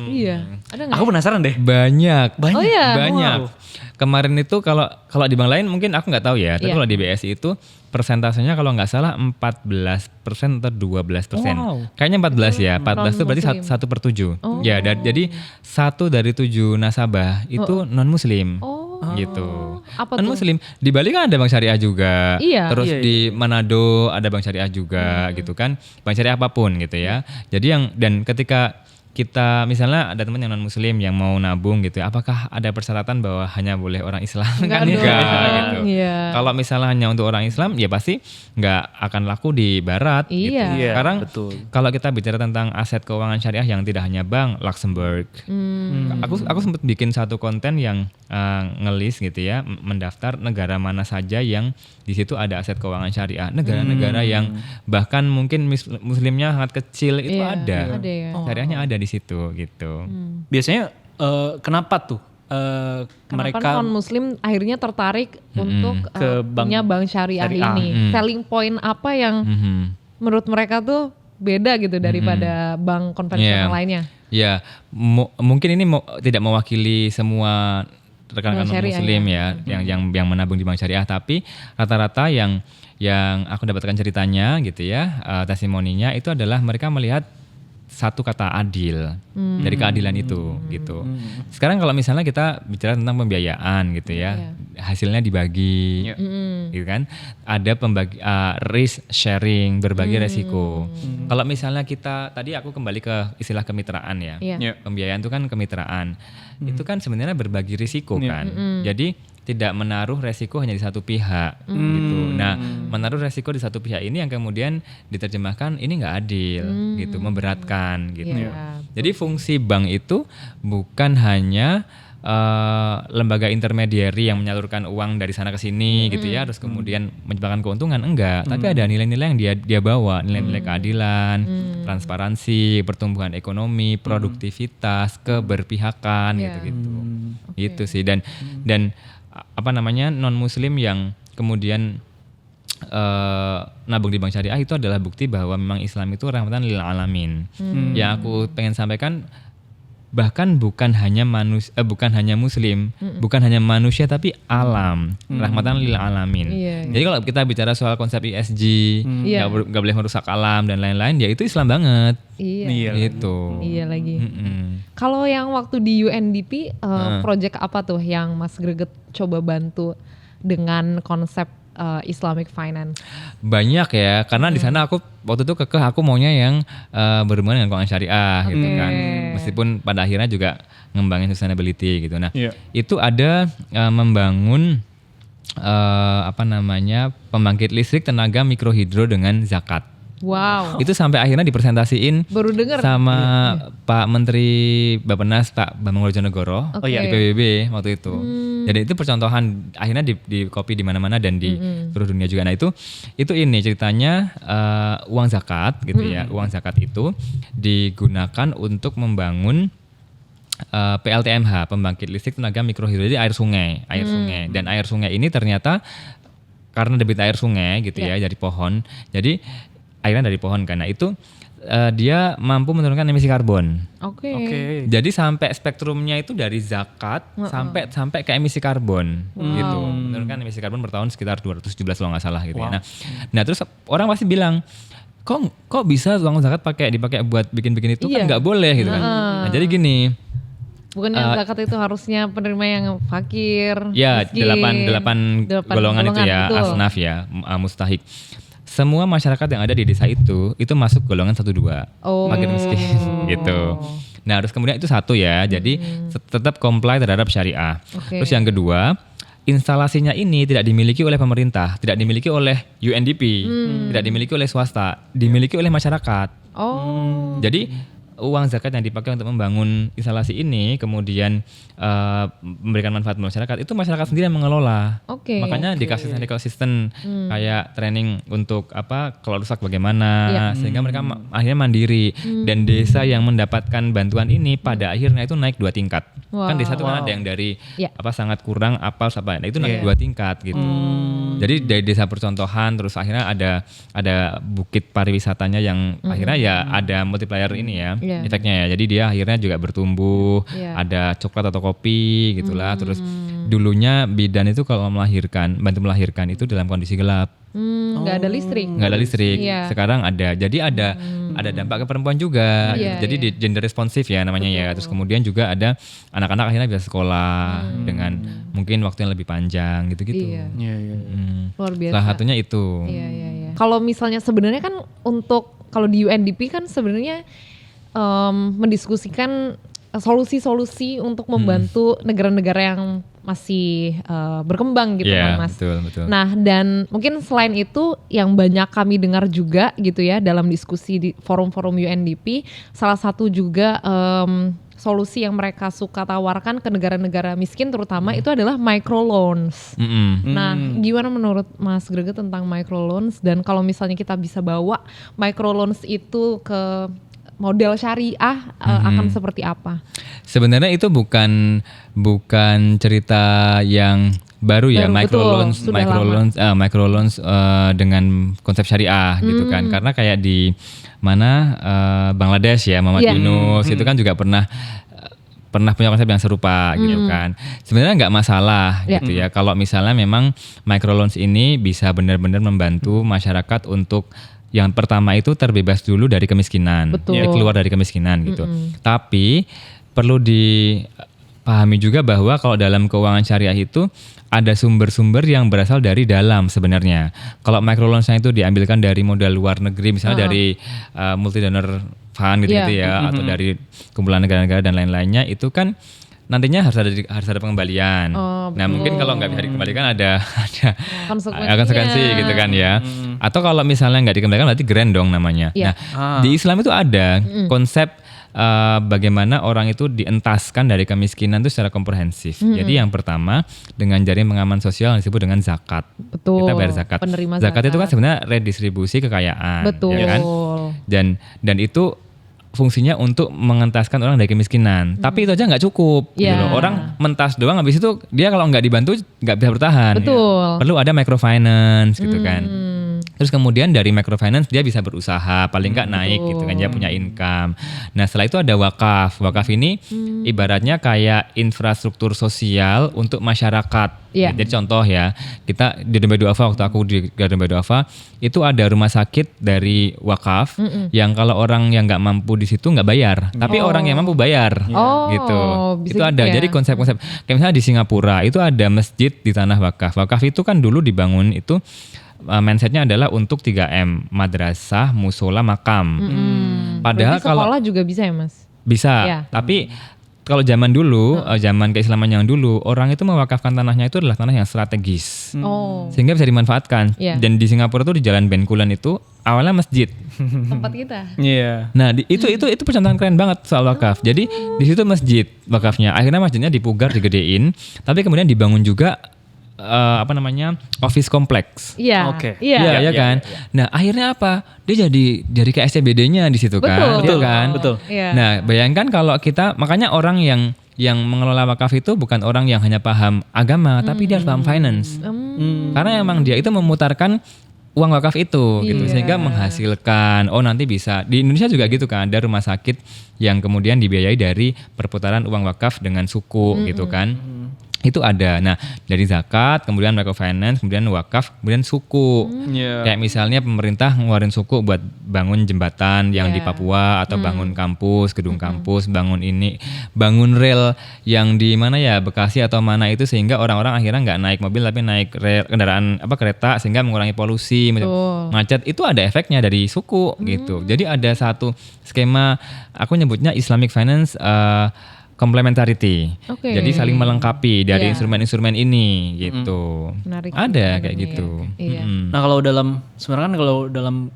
Iya. Ada nggak? Aku penasaran deh. Banyak. Oh iya. Banyak. Wow. Kemarin itu kalau di bank lain mungkin aku nggak tahu ya, tapi kalau di BSI itu persentasenya kalau nggak salah 14% atau 12%. Wow. Kayaknya 14 ya. 14 itu berarti Non-Muslim. 1/7. Ya, jadi 1 dari 7 nasabah itu non Muslim. Gitu. Apa Non tuh? Muslim. Di Bali kan ada bank syariah juga. Iya. Terus Iya, di Manado ada bank syariah juga gitu kan. Bank syariah apapun gitu ya. Jadi dan ketika kita misalnya ada teman yang non Muslim yang mau nabung gitu ya, apakah ada persyaratan bahwa hanya boleh orang Islam? Enggak Kan dong. gitu. Iya. Kalau misalnya hanya untuk orang Islam ya pasti nggak akan laku di Barat. Iya. Gitu. Iya, Sekarang betul. kalau kita bicara tentang aset keuangan syariah yang tidak hanya bank, Luxembourg. Aku sempat bikin satu konten yang ngelis gitu ya, mendaftar negara mana saja yang di situ ada aset keuangan syariah. Negara-negara yang bahkan mungkin muslimnya sangat kecil itu Iya, ada. ada ya. Syariahnya ada di situ gitu. Biasanya kenapa tuh Kenapa mereka non muslim akhirnya tertarik untuk Ke bank punya bank syariah syariah. ini? Selling point apa yang menurut mereka tuh beda gitu daripada bank konvensional Iya. lainnya? Ya, mungkin ini tidak mewakili semua rekan-rekan Bank syariah, muslim ya, yang menabung di bank syariah, tapi rata-rata yang aku dapatkan ceritanya gitu ya, testimoninya itu adalah mereka melihat satu kata adil dari keadilan itu gitu. Sekarang kalau misalnya kita bicara tentang pembiayaan gitu ya, hasilnya dibagi, gitu kan, ada risk sharing, berbagi resiko. Kalau misalnya kita tadi aku kembali ke istilah kemitraan ya, Iya. pembiayaan itu kan kemitraan, itu kan sebenarnya berbagi risiko kan. Jadi tidak menaruh resiko hanya di satu pihak gitu. Nah, menaruh resiko di satu pihak ini yang kemudian diterjemahkan ini nggak adil gitu, memberatkan gitu. Iya. Jadi fungsi bank itu bukan hanya lembaga intermediary yang menyalurkan uang dari sana ke sini gitu ya, terus kemudian menciptakan keuntungan, enggak, tapi ada nilai-nilai yang dia bawa, nilai-nilai keadilan, transparansi, pertumbuhan ekonomi, produktivitas, keberpihakan Iya. gitu-gitu. Itu sih dan apa namanya non muslim yang kemudian nabung di bank syariah itu adalah bukti bahwa memang Islam itu rahmatan lil alamin. Yang aku pengen sampaikan bahkan bukan hanya muslim, bukan hanya manusia tapi alam, rahmatan lil alamin. Iya, iya. Jadi kalau kita bicara soal konsep ESG, Iya. nggak boleh merusak alam dan lain-lain, ya itu Islam banget. Iya. Gitu. Iya lagi. Mm-mm. Kalau yang waktu di UNDP, project apa tuh yang Mas Greget coba bantu dengan konsep Islamic Finance? Banyak ya, karena di sana aku waktu itu aku maunya yang berhubungan dengan keuangan syariah gitu kan. Meskipun pada akhirnya juga ngembangin sustainability gitu. Nah, itu ada membangun pembangkit listrik tenaga mikrohidro dengan zakat. Wow. Itu sampai akhirnya dipresentasiin Baru denger. sama Pak Menteri Bappenas Pak Bambang Brojonegoro Oke. di PBB waktu itu. Jadi itu percontohan akhirnya di copy di mana-mana dan di seluruh dunia juga. Nah itu ini ceritanya uang zakat gitu ya. Uang zakat itu digunakan untuk membangun PLTMH, pembangkit listrik tenaga mikrohidro, jadi air sungai. Dan air sungai ini ternyata karena debit air sungai gitu ya dari pohon. Jadi airnya dari pohon karena itu dia mampu menurunkan emisi karbon. Oke. Jadi sampai spektrumnya itu dari zakat sampai ke emisi karbon gitu. Menurunkan emisi karbon per tahun sekitar 217 kalau nggak salah gitu ya. Nah terus orang pasti bilang kok bisa uang zakat dipakai buat bikin itu kan nggak boleh gitu kan. Nah jadi gini. Bukannya zakat itu harusnya penerima yang fakir, Ya, miskin, 8 golongan itu ya, betul. asnaf ya, mustahik. Semua masyarakat yang ada di desa itu masuk golongan 1-2, fakir miskin gitu. Nah, terus kemudian itu satu ya, jadi tetap comply terhadap syariah. Oke. Terus yang kedua, instalasinya ini tidak dimiliki oleh pemerintah, tidak dimiliki oleh UNDP, tidak dimiliki oleh swasta, dimiliki oleh masyarakat. Oh. Jadi uang zakat yang dipakai untuk membangun instalasi ini kemudian memberikan manfaat masyarakat, itu masyarakat sendiri yang mengelola. Oke. Makanya dikasih technical assistance kayak training untuk kalau rusak bagaimana sehingga mereka akhirnya mandiri dan desa yang mendapatkan bantuan ini pada akhirnya itu naik 2 tingkat. Kan desa itu kan ada yang dari sangat kurang nah itu naik 2 tingkat gitu. Jadi dari desa percontohan terus akhirnya ada bukit pariwisatanya yang akhirnya ya ada multiplier ini ya. Efeknya ya, jadi dia akhirnya juga bertumbuh, ada coklat atau kopi gitulah. Terus dulunya bidan itu kalau bantu melahirkan itu dalam kondisi gelap, Nggak ada listrik. nggak ada listrik. Iya. Sekarang ada, jadi ada dampak ke perempuan juga. Iya, Jadi gender responsif ya namanya ya. Terus kemudian juga ada anak-anak akhirnya bisa sekolah dengan mungkin waktu yang lebih panjang gitu-gitu. Iya. Luar biasa. Salah satunya itu. Iya. Kalau misalnya sebenarnya kan kalau di UNDP kan sebenarnya mendiskusikan solusi-solusi untuk membantu negara-negara yang masih berkembang gitu Iya, kan Mas. betul. Nah dan mungkin selain itu yang banyak kami dengar juga gitu ya dalam diskusi di forum-forum UNDP, salah satu juga solusi yang mereka suka tawarkan ke negara-negara miskin terutama itu adalah microloans. Nah, gimana menurut Mas Greget tentang microloans dan kalau misalnya kita bisa bawa microloans itu ke model syariah akan seperti apa? Sebenarnya itu bukan cerita yang baru ya, Baru, betul, microloans dengan konsep syariah gitu kan. Karena kayak di mana Bangladesh ya, Muhammad Yunus itu kan juga pernah punya konsep yang serupa gitu kan. Sebenarnya nggak masalah gitu ya kalau misalnya memang microloans ini bisa benar-benar membantu masyarakat untuk yang pertama itu terbebas dulu dari kemiskinan, keluar dari kemiskinan gitu. Tapi perlu dipahami juga bahwa kalau dalam keuangan syariah itu ada sumber-sumber yang berasal dari dalam sebenarnya. Kalau microloans-nya itu diambilkan dari modal luar negeri, misalnya dari multi donor fund gitu ya, atau dari kumpulan negara-negara dan lain-lainnya, itu kan nantinya harus ada pengembalian. Nah mungkin kalau nggak bisa dikembalikan ada konsekuensi gitu kan ya. Atau kalau misalnya nggak dikembalikan berarti grant dong namanya. Nah di Islam itu ada konsep bagaimana orang itu dientaskan dari kemiskinan itu secara komprehensif. Jadi yang pertama dengan jaring pengaman sosial yang disebut dengan zakat. Betul. Kita bayar zakat. Zakat itu kan sebenarnya redistribusi kekayaan. Betul. Ya kan? Dan itu fungsinya untuk mengentaskan orang dari kemiskinan. Tapi itu aja nggak cukup. Gitu loh. Orang mentas doang, habis itu dia kalau nggak dibantu nggak bisa bertahan. Betul. Perlu ada microfinance gitu kan. Terus kemudian dari microfinance dia bisa berusaha, paling nggak naik gitu kan, dia punya income. Nah setelah itu ada wakaf. Wakaf ini ibaratnya kayak infrastruktur sosial untuk masyarakat. Jadi contoh ya, kita di Dompet Duafa, waktu aku di Dompet Duafa itu ada rumah sakit dari wakaf yang kalau orang yang nggak mampu di situ nggak bayar, tapi orang yang mampu bayar gitu. Itu ada. Jadi konsep-konsep kayak misalnya di Singapura itu ada masjid di tanah wakaf. Wakaf itu kan dulu dibangun itu mindsetnya adalah untuk 3M, madrasah, musola, makam. Padahal berarti sekolah juga bisa ya Mas? Bisa, tapi kalau zaman dulu, zaman keislaman yang dulu, orang itu mewakafkan tanahnya itu adalah tanah yang strategis, sehingga bisa dimanfaatkan. Dan di Singapura tuh di Jalan Bencoolen itu awalnya masjid. Tempat kita. Nah itu percontohan keren banget soal wakaf. Jadi di situ masjid wakafnya. Akhirnya masjidnya dipugar, digedein, tapi kemudian dibangun juga office kompleks. Iya. Iya kan. Nah akhirnya apa? Dia jadi kayak SCBD-nya di situ kan. Betul kan. Betul. Nah bayangkan kalau kita, makanya orang yang mengelola wakaf itu bukan orang yang hanya paham agama, tapi dia harus paham finance. Karena emang dia itu memutarkan uang wakaf itu gitu, sehingga menghasilkan. Nanti bisa di Indonesia juga gitu kan, ada rumah sakit yang kemudian dibiayai dari perputaran uang wakaf dengan suku gitu kan. Itu ada. Nah dari zakat, kemudian microfinance, kemudian wakaf, kemudian suku. Kayak misalnya pemerintah ngeluarin suku buat bangun jembatan yang di Papua, atau bangun kampus, gedung kampus, bangun rel yang di mana ya, Bekasi atau mana itu, sehingga orang-orang akhirnya nggak naik mobil tapi naik kendaraan kereta, sehingga mengurangi polusi, macet. Itu ada efeknya dari suku gitu. Jadi ada satu skema, aku nyebutnya Islamic Finance complementarity. Jadi saling melengkapi dari instrumen-instrumen ini gitu. Menarik. Ada kayak gitu. Nah kalau dalam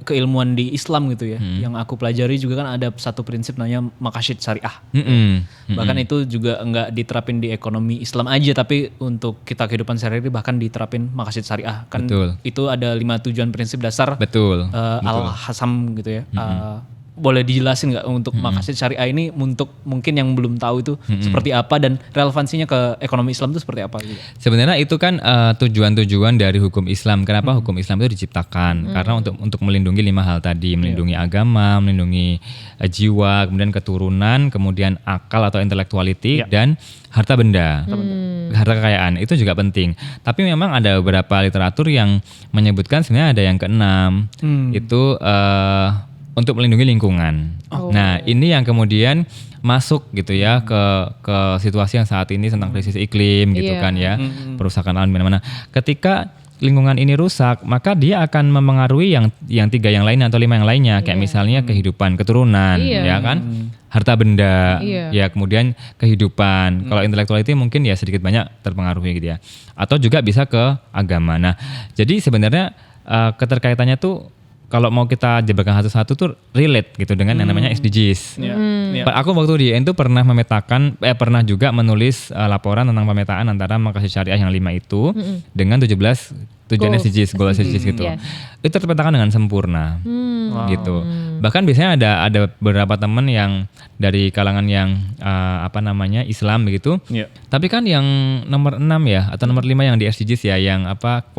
keilmuan di Islam gitu ya, yang aku pelajari juga kan ada satu prinsip namanya maqasid syariah. Bahkan itu juga enggak diterapin di ekonomi Islam aja, tapi untuk kita kehidupan sehari-hari bahkan diterapin maqasid syariah. Kan itu ada 5 tujuan prinsip dasar. Al-Hasam gitu ya. Boleh dijelasin nggak untuk maqasid syariah ini, untuk mungkin yang belum tahu itu seperti apa dan relevansinya ke ekonomi Islam itu seperti apa gitu? Sebenarnya itu kan tujuan-tujuan dari hukum Islam. Kenapa hukum Islam itu diciptakan? Karena untuk melindungi 5 hal tadi, melindungi agama, melindungi jiwa, kemudian keturunan, kemudian akal atau intellectuality, dan harta benda. Harta kekayaan itu juga penting. Tapi memang ada beberapa literatur yang menyebutkan sebenarnya ada yang keenam, itu untuk melindungi lingkungan. Nah ini yang kemudian masuk gitu ya ke situasi yang saat ini tentang krisis iklim gitu kan ya, perusakan alam di mana-mana. Ketika lingkungan ini rusak, maka dia akan memengaruhi yang 3 yang lainnya atau 5 yang lainnya, kayak misalnya kehidupan keturunan, ya kan, harta benda, ya kemudian kehidupan. Kalau intelektuality mungkin ya sedikit banyak terpengaruhi gitu ya, atau juga bisa ke agama. Nah jadi sebenarnya keterkaitannya tuh kalau mau kita jabarkan satu-satu tuh relate gitu dengan yang namanya SDGs. Aku waktu di UN tuh pernah pernah juga menulis laporan tentang pemetaan antara maqasid syariah yang 5 itu dengan 17 tujuan Goals. SDGs, goal SDGs gitu. Iya. Itu terpetakan dengan sempurna. Gitu. Bahkan biasanya ada beberapa teman yang dari kalangan yang Islam begitu. Iya. Tapi kan yang nomor 6 ya atau nomor 5 yang di SDGs ya yang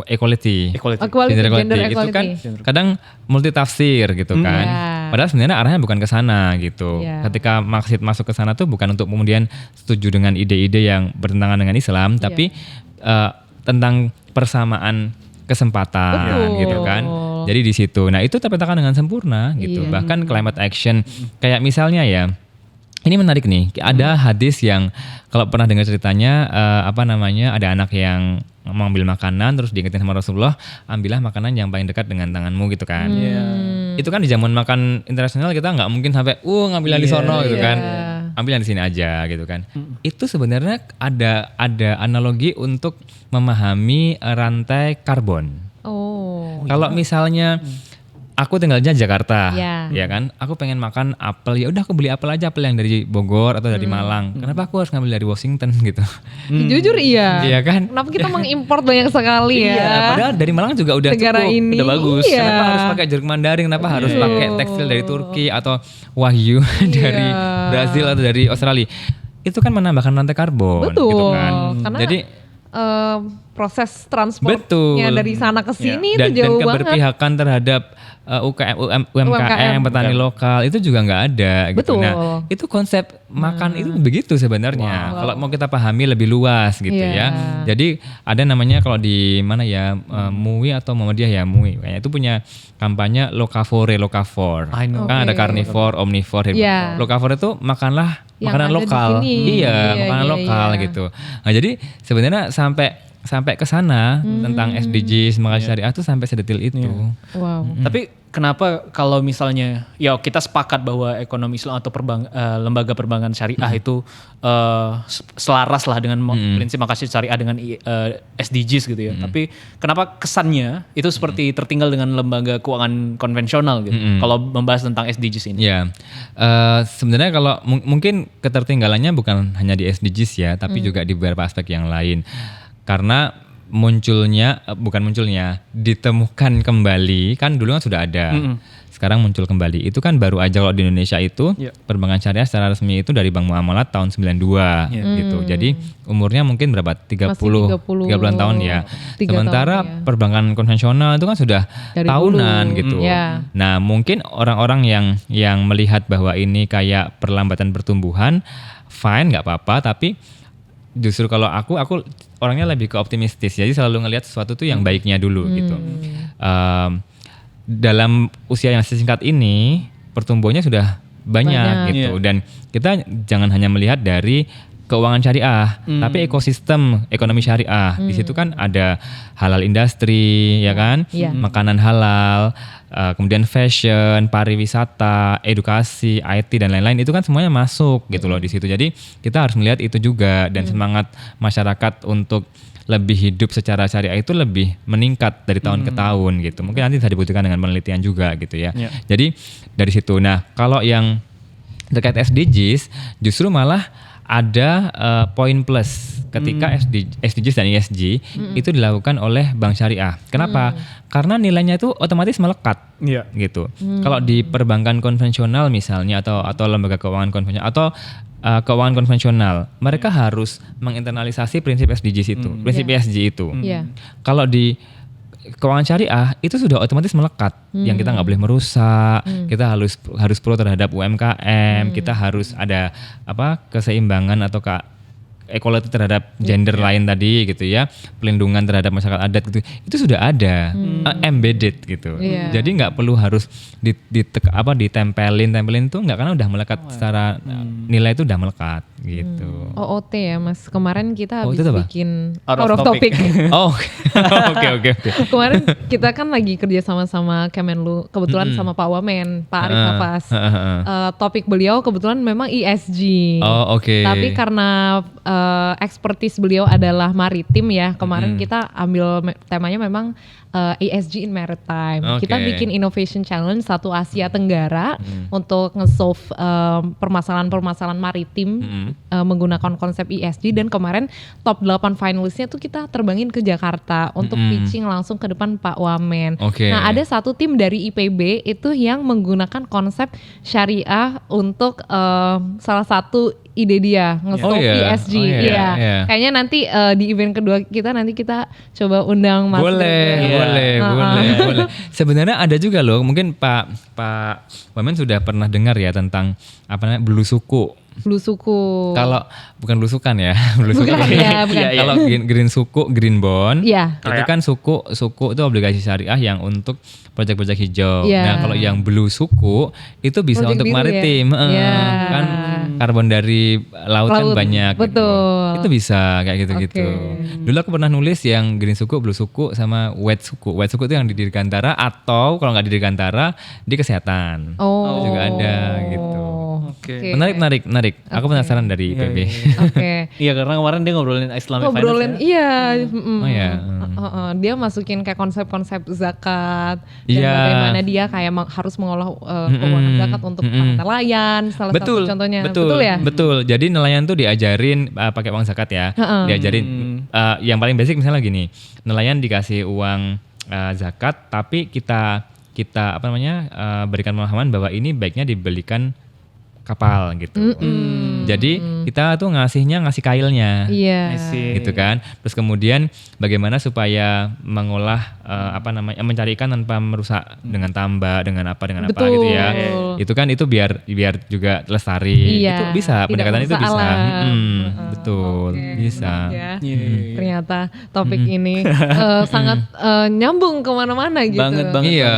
equality. Equality, Gender gender equality. Itu kan equality. kadang multitafsir gitu kan. Iya. Padahal sebenarnya arahnya bukan ke sana gitu. Iya. Ketika maksud masuk ke sana tuh bukan untuk kemudian setuju dengan ide-ide yang bertentangan dengan Islam, tapi tentang persamaan kesempatan Betul. gitu kan. Jadi di situ. Nah, itu terpetakan dengan sempurna gitu. Iya. Bahkan climate action kayak misalnya ya. Ini menarik nih. Ada hadis yang kalau pernah dengar ceritanya ada anak yang mengambil makanan terus diingetin sama Rasulullah, ambillah makanan yang paling dekat dengan tanganmu gitu kan. Itu kan di zaman makan internasional kita nggak mungkin sampai ngambil yang di sono gitu kan. Ambil yang di sini aja gitu kan. Itu sebenarnya ada analogi untuk memahami rantai karbon. Oh. Kalau misalnya aku tinggalnya Jakarta, Ya. ya kan? Aku pengen makan apel, ya udah aku beli apel aja, apel yang dari Bogor atau dari Malang. Kenapa aku harus ngambil dari Washington gitu? Jujur iya. Iya kan? Kenapa kita mengimpor banyak sekali ya? Iya, padahal dari Malang juga udah Negara cukup, ini. udah bagus. Iya. Kenapa harus pakai jeruk Mandarin? Kenapa harus pakai tekstil dari Turki atau Wahyu dari Brazil atau dari Australia? Itu kan menambahkan rantai karbon, Betul. gitu kan? Karena Jadi proses transportnya Betul. dari sana ke sini dan itu jauh banget. keberpihakan terhadap UMKM, petani ya. lokal itu juga nggak ada gitu. Betul. Nah, itu konsep makan itu begitu sebenarnya. Kalau mau kita pahami lebih luas gitu Iya. ya. Jadi ada namanya kalau di mana ya MUI atau Muhammadiyah ya MUI. Kayaknya itu punya kampanye locavore. I know. Kan ada Oke. carnivore, omnivore. Iya. Locavore itu makanlah Yang makanan ada di lokal. sini. Iya, Iya, makanan iya, lokal iya. gitu. Nah, jadi sebenarnya sampai ke sana tentang SDGs, makan syariah tuh sampai sedetil itu. Wow. Tapi kenapa kalau misalnya ya kita sepakat bahwa ekonomi Islam atau lembaga perbankan syariah itu selaras lah dengan prinsip makasih syariah dengan SDGs gitu ya. Tapi kenapa kesannya itu seperti tertinggal dengan lembaga keuangan konvensional gitu. Kalau membahas tentang SDGs ini. Ya, sebenarnya kalau mungkin ketertinggalannya bukan hanya di SDGs ya, tapi juga di beberapa aspek yang lain. Karena ditemukan kembali, kan dulu kan sudah ada, sekarang muncul kembali. Itu kan baru aja kalau di Indonesia itu perbankan syariah secara resmi itu dari Bank Muamalat tahun 92 gitu. Jadi umurnya mungkin berapa? 30-an tahun ya. 3 Sementara tahun, ya. perbankan konvensional itu kan sudah Dari tahunan dulu. gitu. Ya. Nah, mungkin orang-orang yang melihat bahwa ini kayak perlambatan pertumbuhan, fine, nggak apa-apa, tapi justru kalau aku orangnya lebih ke optimistis, jadi selalu ngelihat sesuatu tuh yang baiknya dulu gitu. Dalam usia yang sesingkat ini pertumbuhannya sudah banyak gitu, dan kita jangan hanya melihat dari keuangan syariah, tapi ekosistem ekonomi syariah. Di situ kan ada halal industri, ya kan, makanan halal, kemudian fashion, pariwisata, edukasi, IT dan lain-lain. Itu kan semuanya masuk gitu loh di situ. Jadi kita harus melihat itu juga, dan semangat masyarakat untuk lebih hidup secara syariah itu lebih meningkat dari tahun ke tahun gitu. Mungkin nanti bisa dibuktikan dengan penelitian juga gitu ya. Jadi dari situ. Nah, kalau yang terkait SDGs justru malah ada poin plus ketika SDGs dan ESG itu dilakukan oleh bank syariah. Kenapa? Karena nilainya itu otomatis melekat, gitu. Kalau di perbankan konvensional misalnya atau lembaga keuangan konvensional atau keuangan konvensional, mereka harus menginternalisasi prinsip SDGs itu, prinsip ESG itu. Kalau di keuangan syariah itu sudah otomatis melekat, yang kita nggak boleh merusak, kita harus pro terhadap UMKM, kita harus ada keseimbangan atau equality terhadap gender lain tadi gitu ya, pelindungan terhadap masyarakat adat gitu, itu sudah ada embedded gitu. Jadi nggak perlu harus ditempelin tuh nggak, karena udah melekat secara nilai itu udah melekat gitu. OOT ya Mas, kemarin kita habis itu apa? bikin Out of out of topic. Oh, oke. Kemarin kita kan lagi kerja sama Kemenlu, kebetulan sama Pak Wamen, Pak Arif Nafas. Topik beliau kebetulan memang ESG. Oh, oke. Tapi karena expertise beliau adalah maritim ya. Kemarin kita ambil temanya memang ESG in Maritime. Kita Oke. bikin innovation challenge satu Asia Tenggara untuk nge-solve permasalahan-permasalahan maritim menggunakan konsep ESG, dan kemarin top 8 finalisnya tuh kita terbangin ke Jakarta untuk pitching langsung ke depan Pak Wamen. Oke. Nah, ada satu tim dari IPB itu yang menggunakan konsep syariah untuk salah satu ide dia nge-solve Oh, iya. ESG. Oh, iya, Iya. iya. Kayaknya nanti di event kedua kita nanti kita coba undang Mas. Boleh, Gregor. boleh. Sebenarnya ada juga loh, mungkin Pak Wamen sudah pernah dengar ya tentang apa namanya belusuku. Blue suku. Kalau bukan belusukan ya, belusukan. Bukan, ya, bukan. Kalau green suku, green bond, Iya. itu kan suku itu obligasi syariah yang untuk proyek-proyek hijau. Iya. Nah, kalau yang blue suku itu bisa Project untuk biru ya? maritim, Iya. kan karbon dari laut kan Laut, banyak. betul. Gitu. Itu bisa kayak gitu-gitu. Oke. Dulu aku pernah nulis yang green suku, blue suku, sama white suku. White suku itu yang di Dirgantara, atau kalau nggak di Dirgantara di kesehatan. Oh. Itu juga ada gitu. Oke. Menarik. Aku penasaran dari IPB. Oke. Iya, karena kemarin dia ngobrolin Islamic Ngobrolin, Finance. iya. Oh ya. Dia masukin kayak konsep-konsep zakat dan Iya. bagaimana dia kayak harus mengolah keuangan zakat untuk para nelayan. Salah Betul, satu contohnya. betul ya? Betul. Jadi nelayan tuh diajarin pakai uang zakat ya. Diajarin yang paling basic misalnya gini, nelayan dikasih uang zakat, tapi kita apa namanya berikan pemahaman bahwa ini baiknya dibelikan kapal gitu. Jadi kita tuh ngasih kailnya. Iya. I see. Gitu kan. Terus kemudian bagaimana supaya mengolah mencari ikan tanpa merusak dengan tambak, dengan apa Betul. gitu ya. Itu kan itu biar juga lestari. Iya. Itu bisa, Tidak pendekatan itu merusak bisa. alam. Betul, Oke, bisa. menarik ya. Iya. Ternyata topik ini sangat nyambung kemana-mana gitu. Banget. Iya.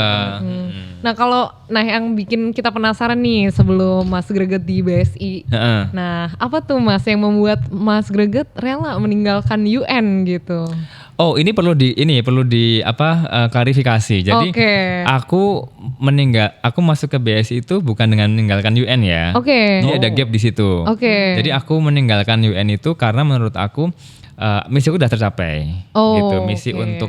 Nah kalau yang bikin kita penasaran nih sebelum Mas Greget di BSI. Heeh. Nah apa tuh Mas yang membuat Mas Greget rela meninggalkan UN gitu? Oh, ini perlu klarifikasi. Jadi Oke. aku masuk ke BSI itu bukan dengan meninggalkan UN ya. Oke. Jadi ada gap di situ. Oke. Jadi aku meninggalkan UN itu karena menurut aku misiku udah tercapai. Oh, gitu. Misi oke. untuk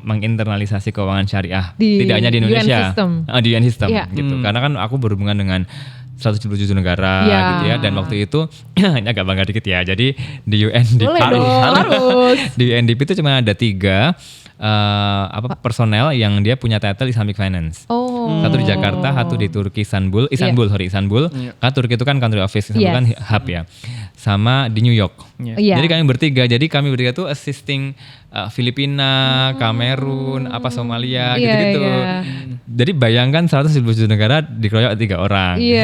menginternalisasi keuangan syariah Di tidak hanya di UN Indonesia, system. Di UN system Iya. gitu. Karena kan aku berhubungan dengan 177 negara Iya. gitu ya, dan waktu itu ini agak bangga dikit ya. Jadi di UNDP Boleh dong, harus. di UNDP itu cuma ada 3 personel yang dia punya title Islamic Finance. Oh. Satu di Jakarta, satu di Turki Istanbul. Karena Turki itu kan country office, Istanbul Yes. kan hub ya. Sama di New York. Iya. Jadi kami bertiga tuh assisting Filipina, Kamerun, Somalia Iya, gitu-gitu. iya. Jadi bayangkan 177 negara dikeroyok 3 orang. Iya.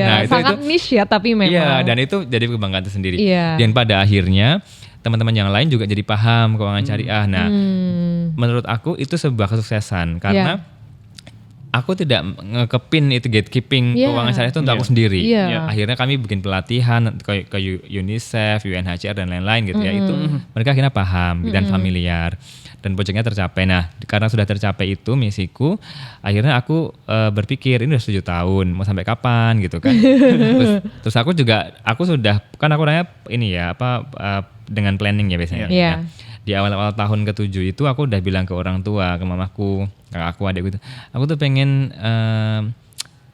Nah, itu- Sangat niche ya tapi memang. Iya, dan itu jadi kebanggaan tersendiri. Iya. Dan pada akhirnya teman-teman yang lain juga jadi paham keuangan syariah. Nah, menurut aku itu sebuah kesuksesan karena aku tidak ngekepin itu gatekeeping Iya. keuangan syariah itu untuk aku sendiri. Iya. Akhirnya kami bikin pelatihan ke UNICEF, UNHCR dan lain-lain gitu ya. Itu mereka akhirnya paham dan familiar. Dan proyeknya tercapai. Nah, karena sudah tercapai itu misiku, akhirnya aku berpikir ini udah 7 tahun, mau sampai kapan gitu kan. terus aku sudah kan aku orangnya ini ya dengan planning ya biasanya. Iya. Nah, di awal-awal tahun ke-7 itu aku udah bilang ke orang tua, ke mamaku, kakakku, adikku itu, aku tuh pengen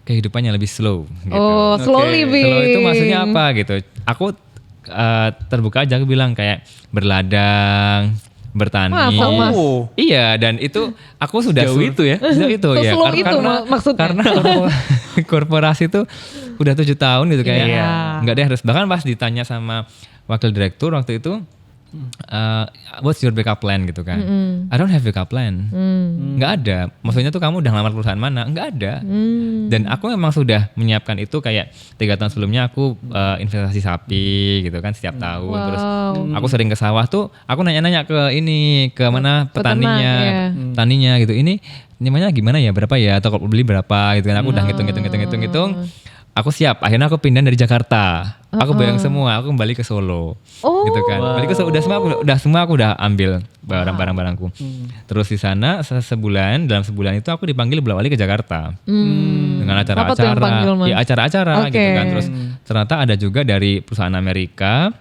kehidupannya lebih slow gitu. Oh, slow Oke. living. Slow itu maksudnya apa gitu. Aku terbuka aja, aku bilang kayak berladang, bertani. Masa, Mas? Oh. Iya, dan itu aku sudah Sejauh itu ya? Sejauh itu ya. Slow itu maksudnya. Karena korporasi itu udah 7 tahun gitu kayak. Iya. Enggak deh, harus bahkan pas ditanya sama wakil direktur waktu itu, what's your backup plan gitu kan? I don't have backup plan. Nggak ada. Maksudnya tuh kamu udah ngelamar perusahaan mana? Nggak ada. Dan aku memang sudah menyiapkan itu kayak 3 tahun sebelumnya aku investasi sapi gitu kan setiap tahun. Terus aku sering ke sawah tuh, aku nanya-nanya ke mana petaninya, Peternak, taninya gitu. Ini namanya gimana ya? Berapa ya? Atau kalau beli berapa gitu kan? Aku udah ngitung. Aku siap. Akhirnya aku pindah dari Jakarta. Aku bayang semua. Aku kembali ke Solo. Oh. Gitu kan. Balik ke Solo. Udah semua aku udah ambil barang-barangku. Terus di sana dalam sebulan itu aku dipanggil bolak-balik ke Jakarta. Dengan Apa tuh yang panggil, acara-acara. Mas? Ya acara-acara Oke. gitu kan. Terus ternyata ada juga dari perusahaan Amerika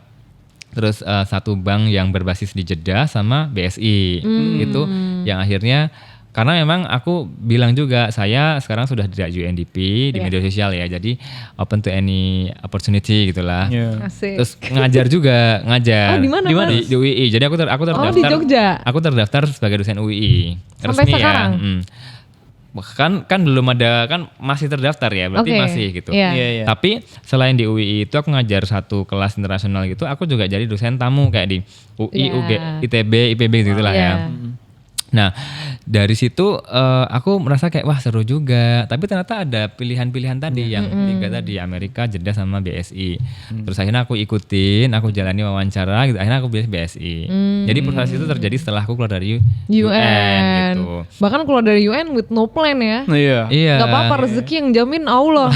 terus satu bank yang berbasis di Jeddah sama BSI. Itu yang akhirnya karena memang aku bilang juga saya sekarang sudah di UNDP di media sosial ya, jadi open to any opportunity gitulah. Asik. Terus ngajar juga, ngajar. Oh, di mana, Di UII. Jadi aku terdaftar. Oh, di Jogja. Aku terdaftar sebagai dosen UII. Sampai Resmi sekarang? Ya. Kan belum ada, kan masih terdaftar ya, berarti masih gitu. Iya. Tapi selain di UII itu aku ngajar satu kelas internasional gitu, aku juga jadi dosen tamu kayak di UI, UG, ITB, IPB gitu lah ya. Nah dari situ aku merasa kayak wah seru juga, tapi ternyata ada pilihan-pilihan tadi yang tiga tadi, Amerika, Jeddah sama BSI. Terus akhirnya aku ikutin, aku jalani wawancara gitu, akhirnya aku pilih BSI. Jadi proses itu terjadi setelah aku keluar dari UN gitu. Bahkan keluar dari UN with no plan ya. Iya. Gak apa-apa, rezeki yang jamin Allah.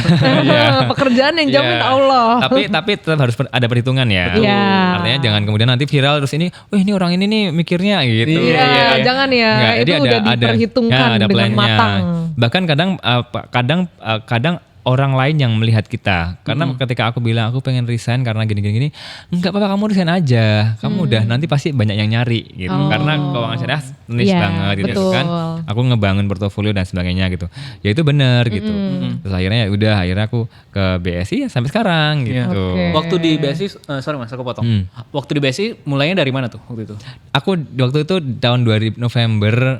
Pekerjaan yang jamin Allah. Tapi tetap harus ada perhitungan ya. Iya. Artinya jangan kemudian nanti viral terus ini, wah ini orang ini nih mikirnya gitu. Iya, jangan ya. Nggak, itu jadi udah diperhitungkan ada dengan plan-nya. matang. Bahkan kadang orang lain yang melihat kita, karena ketika aku bilang aku pengen resign karena gini, enggak apa-apa kamu resign aja, kamu udah nanti pasti banyak yang nyari gitu, karena keuangan syariah niche banget gitu kan, aku ngebangun portofolio dan sebagainya gitu, ya itu benar gitu. Terus akhirnya akhirnya aku ke BSI ya sampai sekarang gitu. Waktu di BSI, sorry mas aku potong. Waktu di BSI mulainya dari mana tuh waktu itu? Aku waktu itu tahun November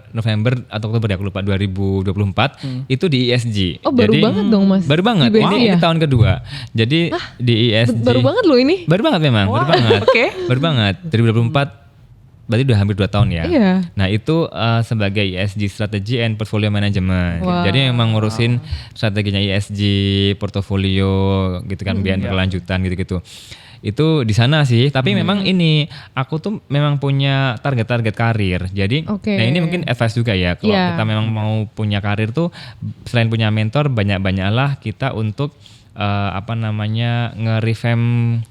atau Oktober ya aku lupa, 2024 itu di ISG. Oh baru banget dong mas. Baru banget, ini tahun kedua. Jadi di ISG. Baru banget loh ini. Baru banget memang, baru banget. Baru banget. 2024 berarti udah hampir 2 tahun ya. Iya. Nah itu sebagai ESG Strategy and Portfolio Management. Jadi memang ngurusin strateginya ESG, portofolio gitu kan, biaya berkelanjutan gitu-gitu. Itu di sana sih, tapi memang ini aku tuh memang punya target-target karir. Jadi nah ini mungkin advice juga ya, kalau kita memang mau punya karir tuh selain punya mentor, banyak-banyaklah kita untuk nge-revamp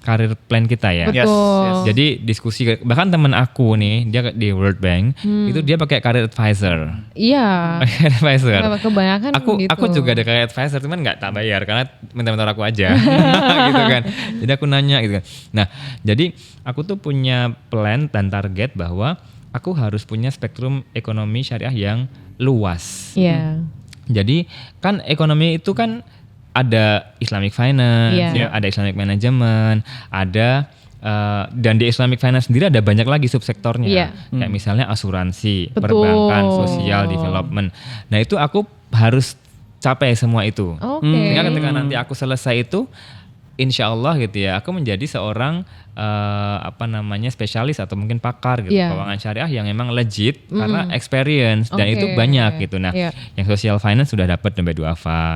karir plan kita ya. Betul. Jadi diskusi, bahkan temen aku nih dia di World Bank itu dia pakai career advisor. Iya. Advisor. Kebanyakan gitu. Aku juga ada career advisor, cuman nggak tak bayar karena mentor aku aja, gitu kan. Jadi aku nanya gitu kan. Nah, jadi aku tuh punya plan dan target bahwa aku harus punya spektrum ekonomi syariah yang luas. Iya. Jadi kan ekonomi itu kan ada Islamic Finance, ada Islamic Management, ada dan di Islamic Finance sendiri ada banyak lagi subsektornya, kayak misalnya asuransi, perbankan, sosial development. Nah itu aku harus capai semua itu. Sehingga ketika nanti aku selesai itu, insya Allah gitu ya, aku menjadi seorang spesialis atau mungkin pakar gitu keuangan syariah yang memang legit karena experience dan itu banyak gitu. Nah, yang social finance sudah dapat dompet duafa,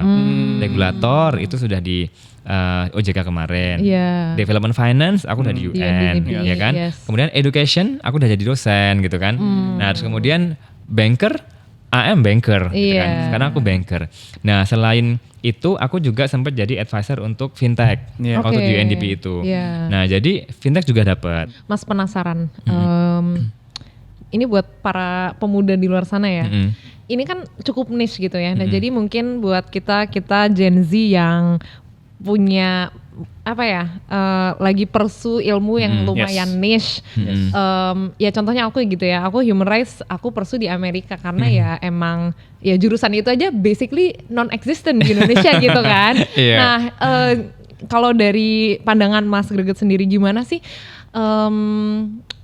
regulator itu sudah di OJK kemarin, development finance aku udah di UN, ya kan. Kemudian education aku udah jadi dosen gitu kan. Nah, terus kemudian banker, AM banker, gitu kan. Sekarang aku banker. Nah, selain itu aku juga sempat jadi advisor untuk fintech waktu di UNDP itu. Nah, jadi fintech juga dapat. Mas penasaran, ini buat para pemuda di luar sana ya. Ini kan cukup niche gitu ya. Nah, jadi mungkin buat kita Gen Z yang punya lagi pursue ilmu yang lumayan niche. Ya contohnya aku gitu ya, aku human rights aku pursue di Amerika karena ya emang ya jurusan itu aja basically non-existent di Indonesia gitu kan. Nah kalau dari pandangan Mas Greget sendiri gimana sih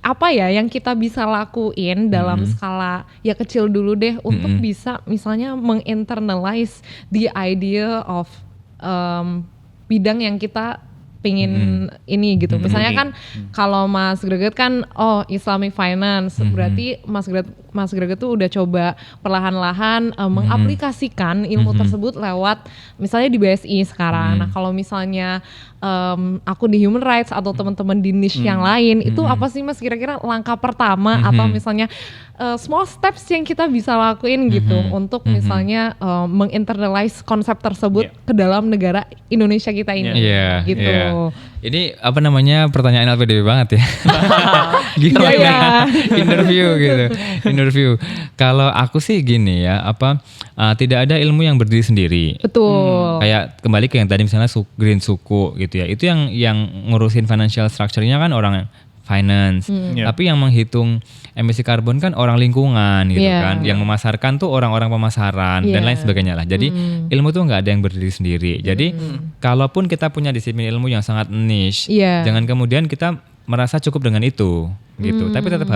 apa ya yang kita bisa lakuin dalam skala ya kecil dulu deh untuk bisa misalnya menginternalize the idea of bidang yang kita pingin ini gitu. Misalnya kan kalau Mas Greget kan Islamic Finance, berarti Mas Greget tuh udah coba perlahan-lahan mengaplikasikan ilmu tersebut lewat misalnya di BSI sekarang. Nah, kalau misalnya aku di human rights atau teman-teman di niche yang lain, itu apa sih Mas kira-kira langkah pertama atau misalnya small steps yang kita bisa lakuin gitu untuk misalnya menginternalize konsep tersebut ke dalam negara Indonesia kita ini gitu. Ini pertanyaan LPDP banget ya. Gila interview gitu. Interview. Kalau aku sih gini ya, tidak ada ilmu yang berdiri sendiri. Betul. Kayak kembali ke yang tadi misalnya Green Suku gitu ya. Itu yang ngurusin financial structure-nya kan orang finance. Tapi yang menghitung emisi karbon kan orang lingkungan gitu kan. Yang memasarkan tuh orang-orang pemasaran dan lain sebagainya lah. Jadi ilmu tuh nggak ada yang berdiri sendiri. Jadi kalaupun kita punya disiplin ilmu yang sangat niche, jangan kemudian kita merasa cukup dengan itu gitu. Tapi tetap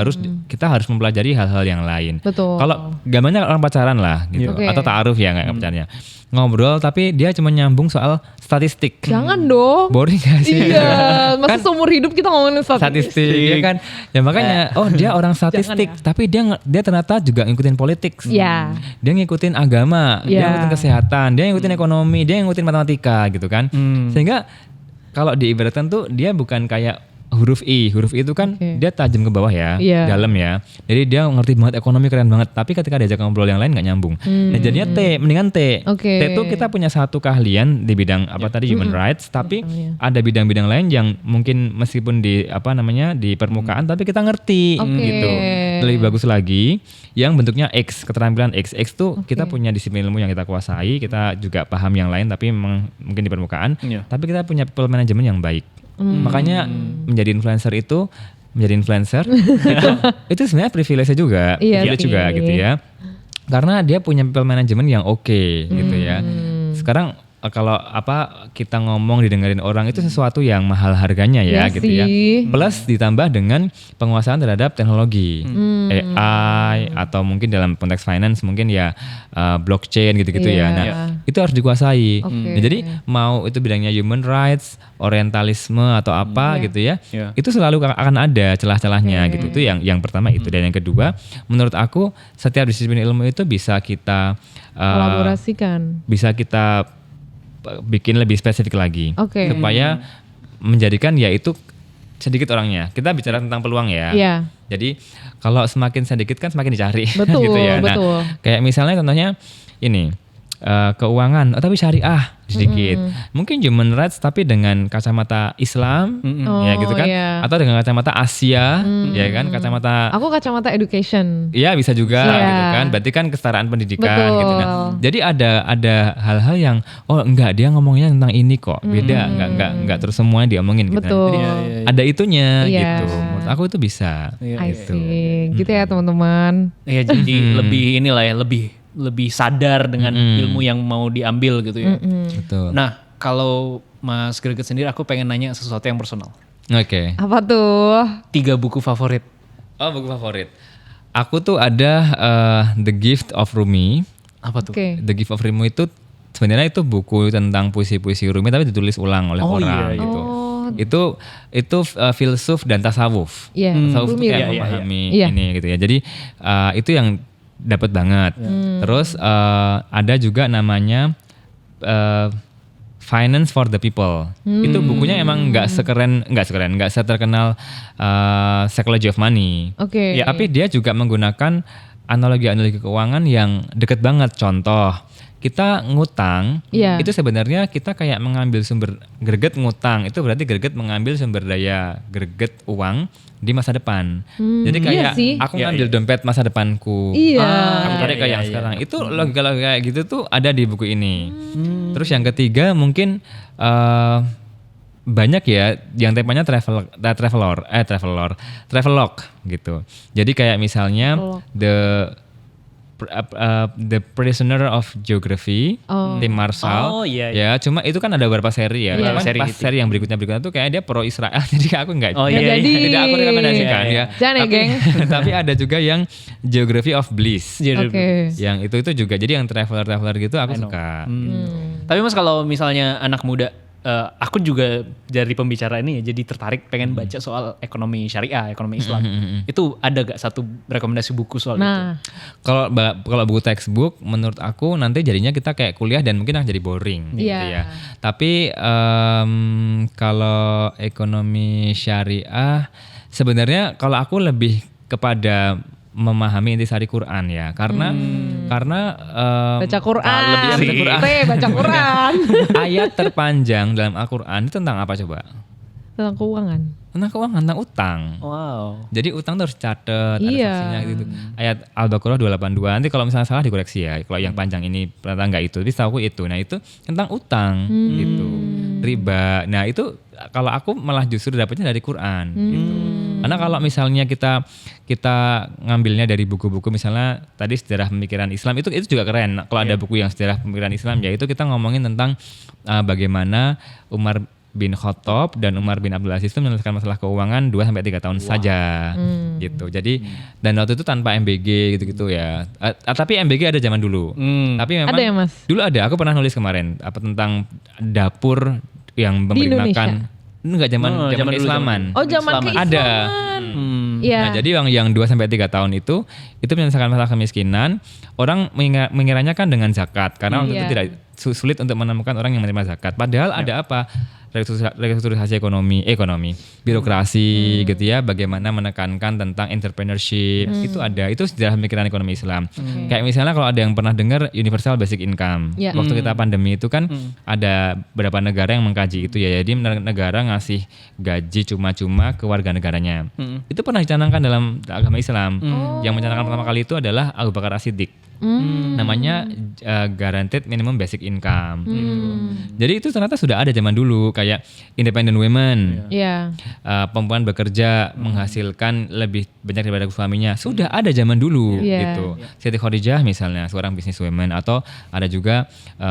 kita harus mempelajari hal-hal yang lain. Betul. Kalau gambarnya orang pacaran lah gitu atau ta'aruf ya nggak pacarnya. Ngobrol tapi dia cuma nyambung soal statistik. Jangan dong. Boring gak sih? Iya, masa seumur hidup kita ngomongin statistik. Ya kan? Ya makanya dia orang statistik tapi dia ternyata juga ngikutin politik. Iya. Dia ngikutin agama, dia ngikutin kesehatan, dia ngikutin ekonomi, dia ngikutin matematika gitu kan. Sehingga kalau diibaratkan tuh dia bukan kayak huruf I itu kan dia tajam ke bawah ya, dalam ya. Jadi dia ngerti banget ekonomi, keren banget. Tapi ketika diajak ngobrol yang lain nggak nyambung. Nah jadinya mendingan T. T itu kita punya satu keahlian di bidang tadi human rights, tapi ada bidang-bidang lain yang mungkin meskipun di di permukaan, tapi kita ngerti gitu. Lebih bagus lagi yang bentuknya X, keterampilan X tuh kita punya disiplin ilmu yang kita kuasai, kita juga paham yang lain, tapi memang mungkin di permukaan. Tapi kita punya people management yang baik. Makanya menjadi influencer itu sebenarnya privilege juga, juga gitu ya. Karena dia punya people management yang oke gitu ya. Sekarang kalau kita ngomong didengarin orang itu sesuatu yang mahal harganya ya gitu ya. Plus ditambah dengan penguasaan terhadap teknologi, AI atau mungkin dalam konteks finance mungkin ya blockchain gitu-gitu ya. Nah, itu harus dikuasai. Nah, jadi mau itu bidangnya human rights, orientalisme atau apa gitu ya. Itu selalu akan ada celah-celahnya gitu. Itu yang pertama itu. Dan yang kedua, menurut aku setiap disiplin ilmu itu bisa kita kolaborasikan. Bisa kita bikin lebih spesifik lagi supaya menjadikan ya itu sedikit orangnya. Kita bicara tentang peluang ya. Jadi kalau semakin sedikit kan semakin dicari. Betul, gitu ya. Nah, kayak misalnya contohnya ini keuangan, tapi syariah sedikit. Mungkin human rights tapi dengan kacamata Islam, ya gitu kan? Atau dengan kacamata Asia, ya kan? Aku kacamata education. Iya bisa juga, gitu kan? Berarti kan kesetaraan pendidikan, gitu. Nah, jadi ada hal-hal yang enggak dia ngomongnya tentang ini kok, beda, enggak terus semuanya diomongin, gitu. Jadi ada itunya, gitu. Menurut aku itu bisa. I see, gitu ya teman-teman. Iya jadi lebih sadar dengan ilmu yang mau diambil gitu ya. Betul. Nah, kalau Mas Greget sendiri aku pengen nanya sesuatu yang personal. Oke. Apa tuh? 3 buku favorit. Oh, buku favorit. Aku tuh ada The Gift of Rumi. Apa tuh? The Gift of Rumi itu sebenarnya itu buku tentang puisi-puisi Rumi tapi ditulis ulang oleh orang gitu. Itu filsuf dan tasawuf. Tasawuf itu kayak memahami ini gitu ya. Jadi itu yang dapat banget. Terus ada juga namanya Finance for the People. Itu bukunya emang nggak seterkenal Psychology of Money. Tapi dia juga menggunakan analogi keuangan yang deket banget. Contoh, kita ngutang, itu sebenarnya kita kayak mengambil sumber greget ngutang, itu berarti greget mengambil sumber daya greget uang di masa depan. Jadi kayak aku ngambil dompet masa depanku, aku tarik ke yang sekarang. Itu logika kayak gitu tuh ada di buku ini. Terus yang ketiga mungkin banyak ya yang temanya travelog gitu. Jadi kayak misalnya The Prisoner of Geography, Tim Marshall. Ya, cuma itu kan ada beberapa seri ya. Seri yang berikutnya tuh kayak dia pro Israel. Jadi aku enggak. Tidak aku rekomendasikan ya. Jangan geng. Tapi ada juga yang Geography of Bliss. Yang itu juga. Jadi yang traveler gitu aku suka. Tapi Mas kalau misalnya anak muda, aku juga dari pembicara ini ya jadi tertarik pengen baca soal ekonomi syariah, ekonomi Islam. Itu ada gak satu rekomendasi buku soal itu? Kalau buku textbook menurut aku nanti jadinya kita kayak kuliah dan mungkin jadi boring gitu ya. Tapi kalau ekonomi syariah sebenarnya kalau aku lebih kepada memahami intisari Quran ya, karena baca Quran, baca Quran. Ayat terpanjang dalam Al-Quran itu tentang apa coba? Tentang keuangan. Tentang utang. Wow. Jadi utang tuh harus catat, ada saksinya gitu. Ayat Al-Baqarah 282. Nanti kalau misalnya salah dikoreksi ya. Kalau yang panjang ini ternyata enggak itu, tapi setahu aku itu. Nah itu tentang utang gitu, riba. Nah itu kalau aku malah justru dapatnya dari Quran gitu. Karena kalau misalnya kita ngambilnya dari buku-buku misalnya tadi sejarah pemikiran Islam itu juga keren. Kalau ada buku yang sejarah pemikiran Islam yaitu kita ngomongin tentang bagaimana Umar bin Khattab dan Umar bin Abdul Aziz itu menyelesaikan masalah keuangan 2-3 tahun saja gitu. Jadi dan waktu itu tanpa MBG gitu-gitu ya. Tapi MBG ada zaman dulu. Tapi memang Ada ya, Mas? dulu ada. Aku pernah nulis kemarin tentang dapur yang memberi makan. Enggak zaman dulu, Islaman. Oh, zaman Islaman. keislaman. Ada. Iya. Nah, jadi yang 2-3 tahun itu menyelesaikan masalah kemiskinan. Orang mengiranya kan dengan zakat karena waktu itu tidak sulit untuk menemukan orang yang menerima zakat. Padahal ada apa? Restrukturisasi ekonomi, birokrasi gitu ya, bagaimana menekankan tentang entrepreneurship, itu ada, itu sejarah pemikiran ekonomi Islam. Kayak misalnya kalau ada yang pernah dengar universal basic income, waktu kita pandemi itu kan ada beberapa negara yang mengkaji itu ya, jadi negara ngasih gaji cuma-cuma ke warga negaranya. Itu pernah dicanangkan dalam agama Islam. Yang mencanangkan pertama kali itu adalah Abu Bakar As-Siddiq. Namanya guaranteed minimum basic income. Jadi itu ternyata sudah ada zaman dulu, kayak independent women, perempuan bekerja menghasilkan lebih banyak daripada suaminya, sudah ada zaman dulu gitu. Siti Khadijah misalnya seorang businesswoman, atau ada juga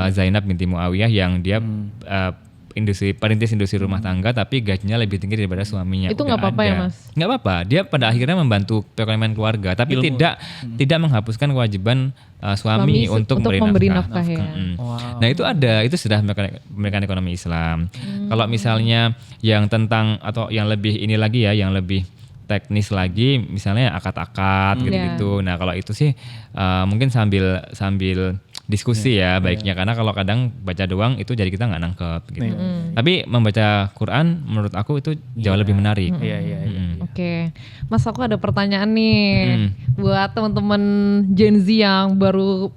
Zainab binti Muawiyah yang dia perintis industri rumah tangga tapi gajinya lebih tinggi daripada suaminya. Itu nggak apa-apa ya, Mas? Nggak apa-apa. Dia pada akhirnya membantu perekonomian keluarga, tapi tidak menghapuskan kewajiban suami untuk memberi nafkah. Ya. Nah itu ada, itu sudah pemikiran ekonomi Islam. Kalau misalnya yang tentang atau yang lebih ini lagi ya, yang lebih teknis lagi, misalnya akad-akad gitu-gitu. Nah kalau itu sih mungkin sambil diskusi ya baiknya, karena kalau kadang baca doang itu jadi kita nggak nangkep gitu. Tapi membaca Quran menurut aku itu jauh lebih menarik. Oke, Mas, aku ada pertanyaan nih buat teman-teman Gen Z yang baru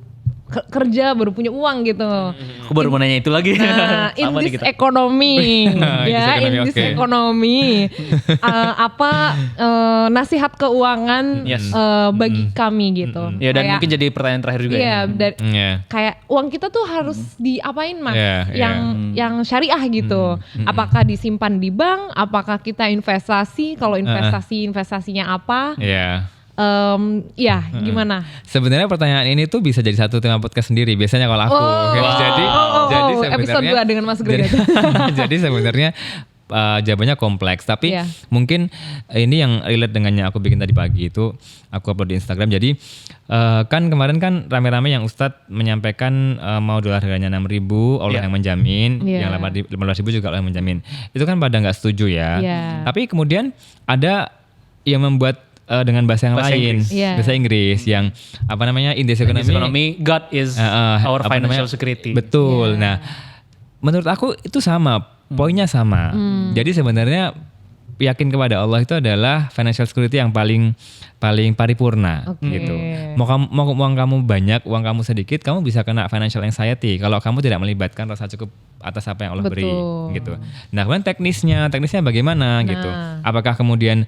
kerja, baru punya uang gitu. Aku baru mau nanya itu lagi. Nah, in this economy, economy, apa nasihat keuangan bagi kami gitu? Ya, dan mungkin jadi pertanyaan terakhir juga. Kayak uang kita tuh harus diapain, Mas? Yang syariah gitu. Apakah disimpan di bank? Apakah kita investasi? Kalau investasinya apa? Gimana? Sebenarnya pertanyaan ini tuh bisa jadi satu tema podcast sendiri biasanya kalau aku. Jadi sebenarnya episode 2 dengan Mas Greg. Jadi sebenarnya jawabannya kompleks, tapi mungkin ini yang relate dengannya aku bikin tadi pagi itu, aku upload di Instagram. Jadi kan kemarin kan rame-rame yang Ustadz menyampaikan mau dolar harganya 6.000 Allah yang menjamin, yang 15.000 juga Allah yang menjamin. Itu kan pada nggak setuju ya. Tapi kemudian ada yang membuat dengan bahasa yang lain, bahasa Inggris yang apa namanya, in this economy, God is our financial security. Betul. Nah, menurut aku itu sama, poinnya sama. Jadi sebenarnya yakin kepada Allah itu adalah financial security yang paling paripurna gitu. Mau uang kamu banyak, uang kamu sedikit, kamu bisa kena financial anxiety kalau kamu tidak melibatkan rasa cukup atas apa yang Allah beri gitu. Nah, kemudian teknisnya bagaimana gitu. Apakah kemudian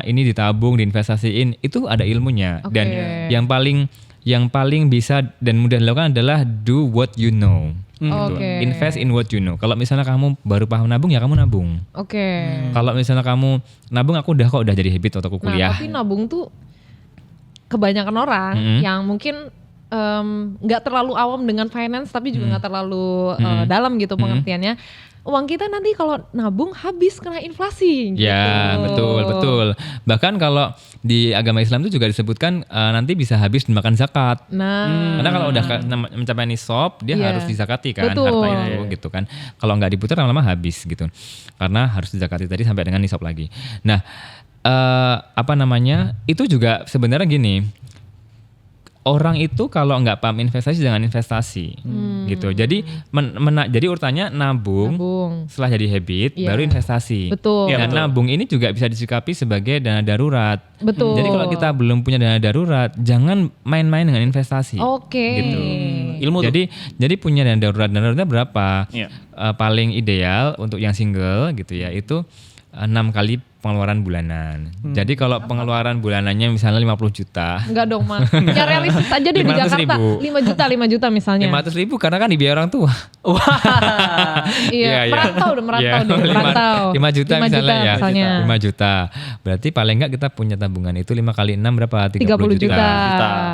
ini ditabung, diinvestasiin, itu ada ilmunya. Dan yang paling bisa dan mudah dilakukan adalah do what you know. Gitu. Invest in what you know. Kalau misalnya kamu baru paham nabung, ya kamu nabung. Kalau misalnya kamu nabung, aku udah jadi habit waktu aku kuliah. Tapi nabung tuh kebanyakan orang yang mungkin nggak terlalu awam dengan finance, tapi juga nggak terlalu dalam gitu pengertiannya. Uang kita nanti kalau nabung habis kena inflasi gitu. Ya, betul. Bahkan kalau di agama Islam itu juga disebutkan nanti bisa habis dimakan zakat. Karena kalau udah mencapai nisab, dia harus dizakati kan harta itu gitu kan. Kalau nggak diputar lama-lama habis gitu. Karena harus dizakati tadi sampai dengan nisab lagi. Nah, itu juga sebenarnya gini. Orang itu kalau nggak paham investasi, jangan investasi gitu. Jadi jadi urutannya nabung setelah jadi habit, baru investasi. Dan nabung ini juga bisa disikapi sebagai dana darurat. Jadi kalau kita belum punya dana darurat, jangan main-main dengan investasi. Gitu. Ilmu jadi punya dana daruratnya berapa? Paling ideal untuk yang single gitu ya, itu 6 kali pengeluaran bulanan. Jadi kalau pengeluaran bulanannya misalnya 50 juta. Enggak dong, Mas. Ya realistis aja deh di 500 Jakarta. ribu. 5 juta misalnya. 500.000 karena kan dibiayai orang tua. Iya, merantau deh. 5 juta 5 misalnya ya. misalnya. 5 juta. Berarti paling enggak kita punya tabungan itu 5 kali 6 berapa? 30 juta.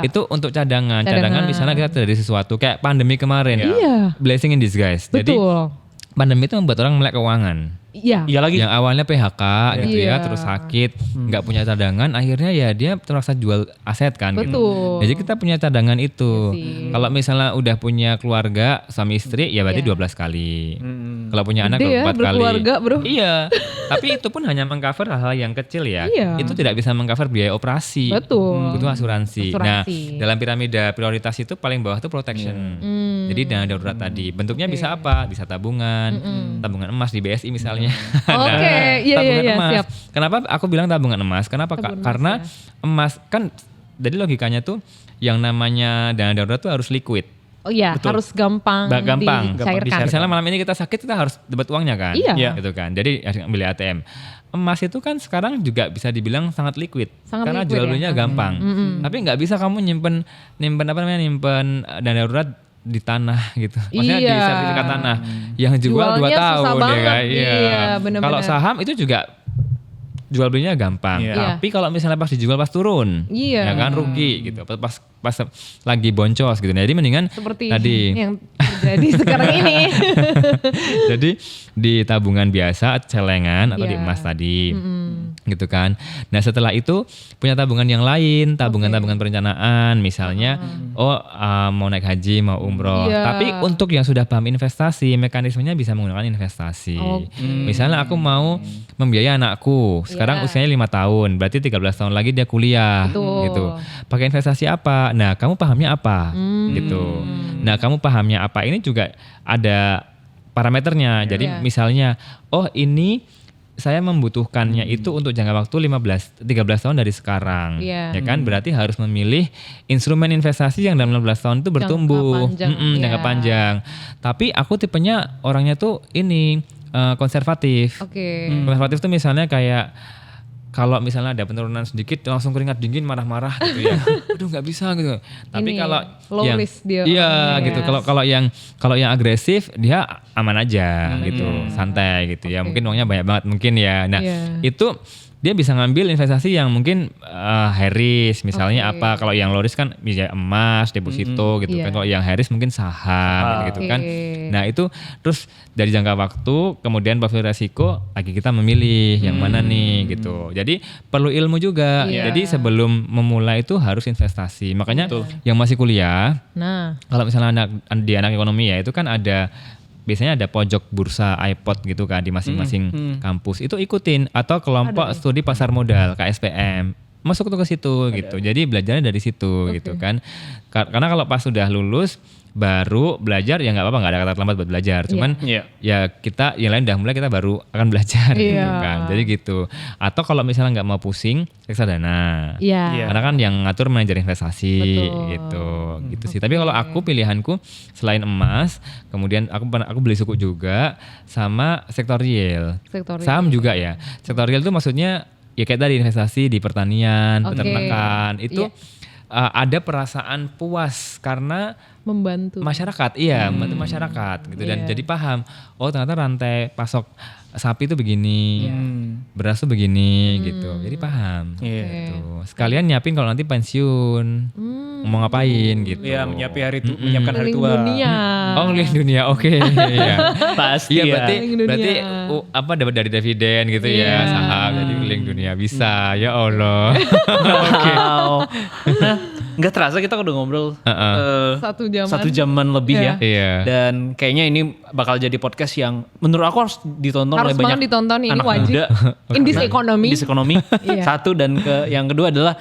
Itu untuk cadangan. Cadangan misalnya kita terjadi sesuatu kayak pandemi kemarin. Iya. Blessing in disguise. Jadi Betul. pandemi itu membuat orang melek keuangan. Iya. Iya lagi. Yang awalnya PHK gitu ya, Iya. terus sakit, nggak punya cadangan, akhirnya ya dia terpaksa jual aset kan. Betul. Gitu. Jadi kita punya cadangan itu. Iya sih. Kalau misalnya udah punya keluarga suami istri, ya berarti Iya. 12 kali. Kalau punya anak Gede ya, 4 kali. berkeluarga, bro. Iya. Tapi itu pun hanya mengcover hal-hal yang kecil ya. Iya. Itu tidak bisa mengcover biaya operasi. Betul. Butuh asuransi. Nah, Asuransi. dalam piramida prioritas itu paling bawah itu protection. Jadi dana darurat tadi. Bentuknya Oke. bisa apa? Bisa tabungan, tabungan emas di BSI misalnya. Oke, iya, tabungan iya, emas. siap. Kenapa aku bilang tabungan emas? Kenapa? Tabungan Karena emas, emas kan jadi logikanya tuh yang namanya dana darurat tuh harus liquid. Oh iya, Betul. harus gampang Gampang. dicairkan. Misalnya malam ini kita sakit kita harus dapat uangnya kan? Iya. Gitu kan. Jadi harus ambil ATM. Emas itu kan sekarang juga bisa dibilang sangat liquid. Sangat karena liquid jual ya. belinya gampang. Tapi nggak bisa kamu nyimpen dana darurat di tanah gitu. Maksudnya di Iya. sertifikat tanah yang jual 2 Jualnya susah tahun ya banget. kan. Iya, benar-benar. Kalau saham itu juga jual belinya gampang. Iya. Tapi kalau misalnya pas dijual pas turun, Iya. ya kan rugi gitu. Pas lagi boncos gitu. Jadi mendingan Seperti tadi yang terjadi sekarang ini. jadi di tabungan biasa celengan atau di Iya. emas tadi. Gitu kan. Nah, setelah itu punya tabungan yang lain, tabungan-tabungan perencanaan misalnya mau naik haji, mau umroh. Iya. Tapi untuk yang sudah paham investasi, mekanismenya bisa menggunakan investasi. Oke. Misalnya aku mau membiayai anakku. Sekarang Iya. usianya 5 tahun, berarti 13 tahun lagi dia kuliah Betul. gitu. Pakai investasi apa? Nah, kamu pahamnya apa? Gitu. Nah, kamu pahamnya apa? Ini juga ada parameternya. Jadi Iya. misalnya, oh ini saya membutuhkannya itu untuk jangka waktu 13 tahun dari sekarang. Iya. Ya kan? Berarti harus memilih instrumen investasi yang dalam 15 tahun itu bertumbuh. panjang, Jangka iya. panjang. Tapi aku tipenya orangnya tuh ini konservatif. Oke. Konservatif tuh misalnya kayak kalau misalnya ada penurunan sedikit langsung keringat dingin marah-marah gitu ya. Aduh nggak bisa gitu. Tapi Ini, kalau low yang risk dia iya orangnya gitu. ya. Kalau yang agresif dia aman aja gitu, santai gitu ya. Oke. Mungkin uangnya banyak banget mungkin ya. Nah, Iya. itu dia bisa ngambil investasi yang mungkin high risk misalnya Oke. apa, kalau yang low risk kan bisa emas, deposito gitu Iya. kan. Kalau yang high risk mungkin saham gitu kan. Oke. Nah, itu terus dari jangka waktu kemudian profil resiko lagi kita memilih yang mana nih gitu. Jadi perlu ilmu juga. Iya. Jadi sebelum memulai itu harus investasi. Makanya yang masih kuliah, Nah, kalau misalnya di anak ekonomi ya itu kan ada biasanya ada pojok bursa iPod gitu kan di masing-masing kampus. Itu ikutin atau kelompok studi pasar modal KSPM. Masuk tuh ke situ gitu. Jadi belajarnya dari situ gitu kan. Karena kalau pas sudah lulus baru belajar ya nggak apa-apa, nggak ada kata terlambat buat belajar. Cuman Iya. ya kita yang lain udah mulai kita baru akan belajar gitu Iya. kan. Jadi gitu. Atau kalau misalnya nggak mau pusing reksadana. iya. Iya. Karena kan yang ngatur manajer investasi Betul. gitu sih. Tapi kalau aku pilihanku selain emas, kemudian aku beli suku juga sama sektor real. Sektor real. Saham juga ya. Sektor real itu maksudnya ya kayak tadi investasi di pertanian, Oke. peternakan. Itu Iya. ada perasaan puas karena Membantu. masyarakat, iya, membantu masyarakat gitu dan Iya. jadi paham, oh ternyata rantai pasok sapi itu begini, beras tuh begini gitu, jadi paham. Iya. Gitu. Sekalian nyiapin kalau nanti pensiun, mau ngapain gitu. Iya, menyiapkan hari Keliling tua. dunia. Oh ngeliat dunia, oke. Iya. Pasti Iya ya. berarti Keliling dunia. berarti apa dapat dari dividen gitu ya, Iya. saham jadi keliling dunia bisa, ya Allah. Oke. Wow. Nah, nggak terasa kita udah ngobrol Satu jaman. 1 jaman lebih ya. Iya. Dan kayaknya ini bakal jadi podcast yang menurut aku harus ditonton Harus oleh banyak banget ditonton, ini anak wajib. muda. In this economy. Di ekonomi. Iya. Satu dan yang kedua adalah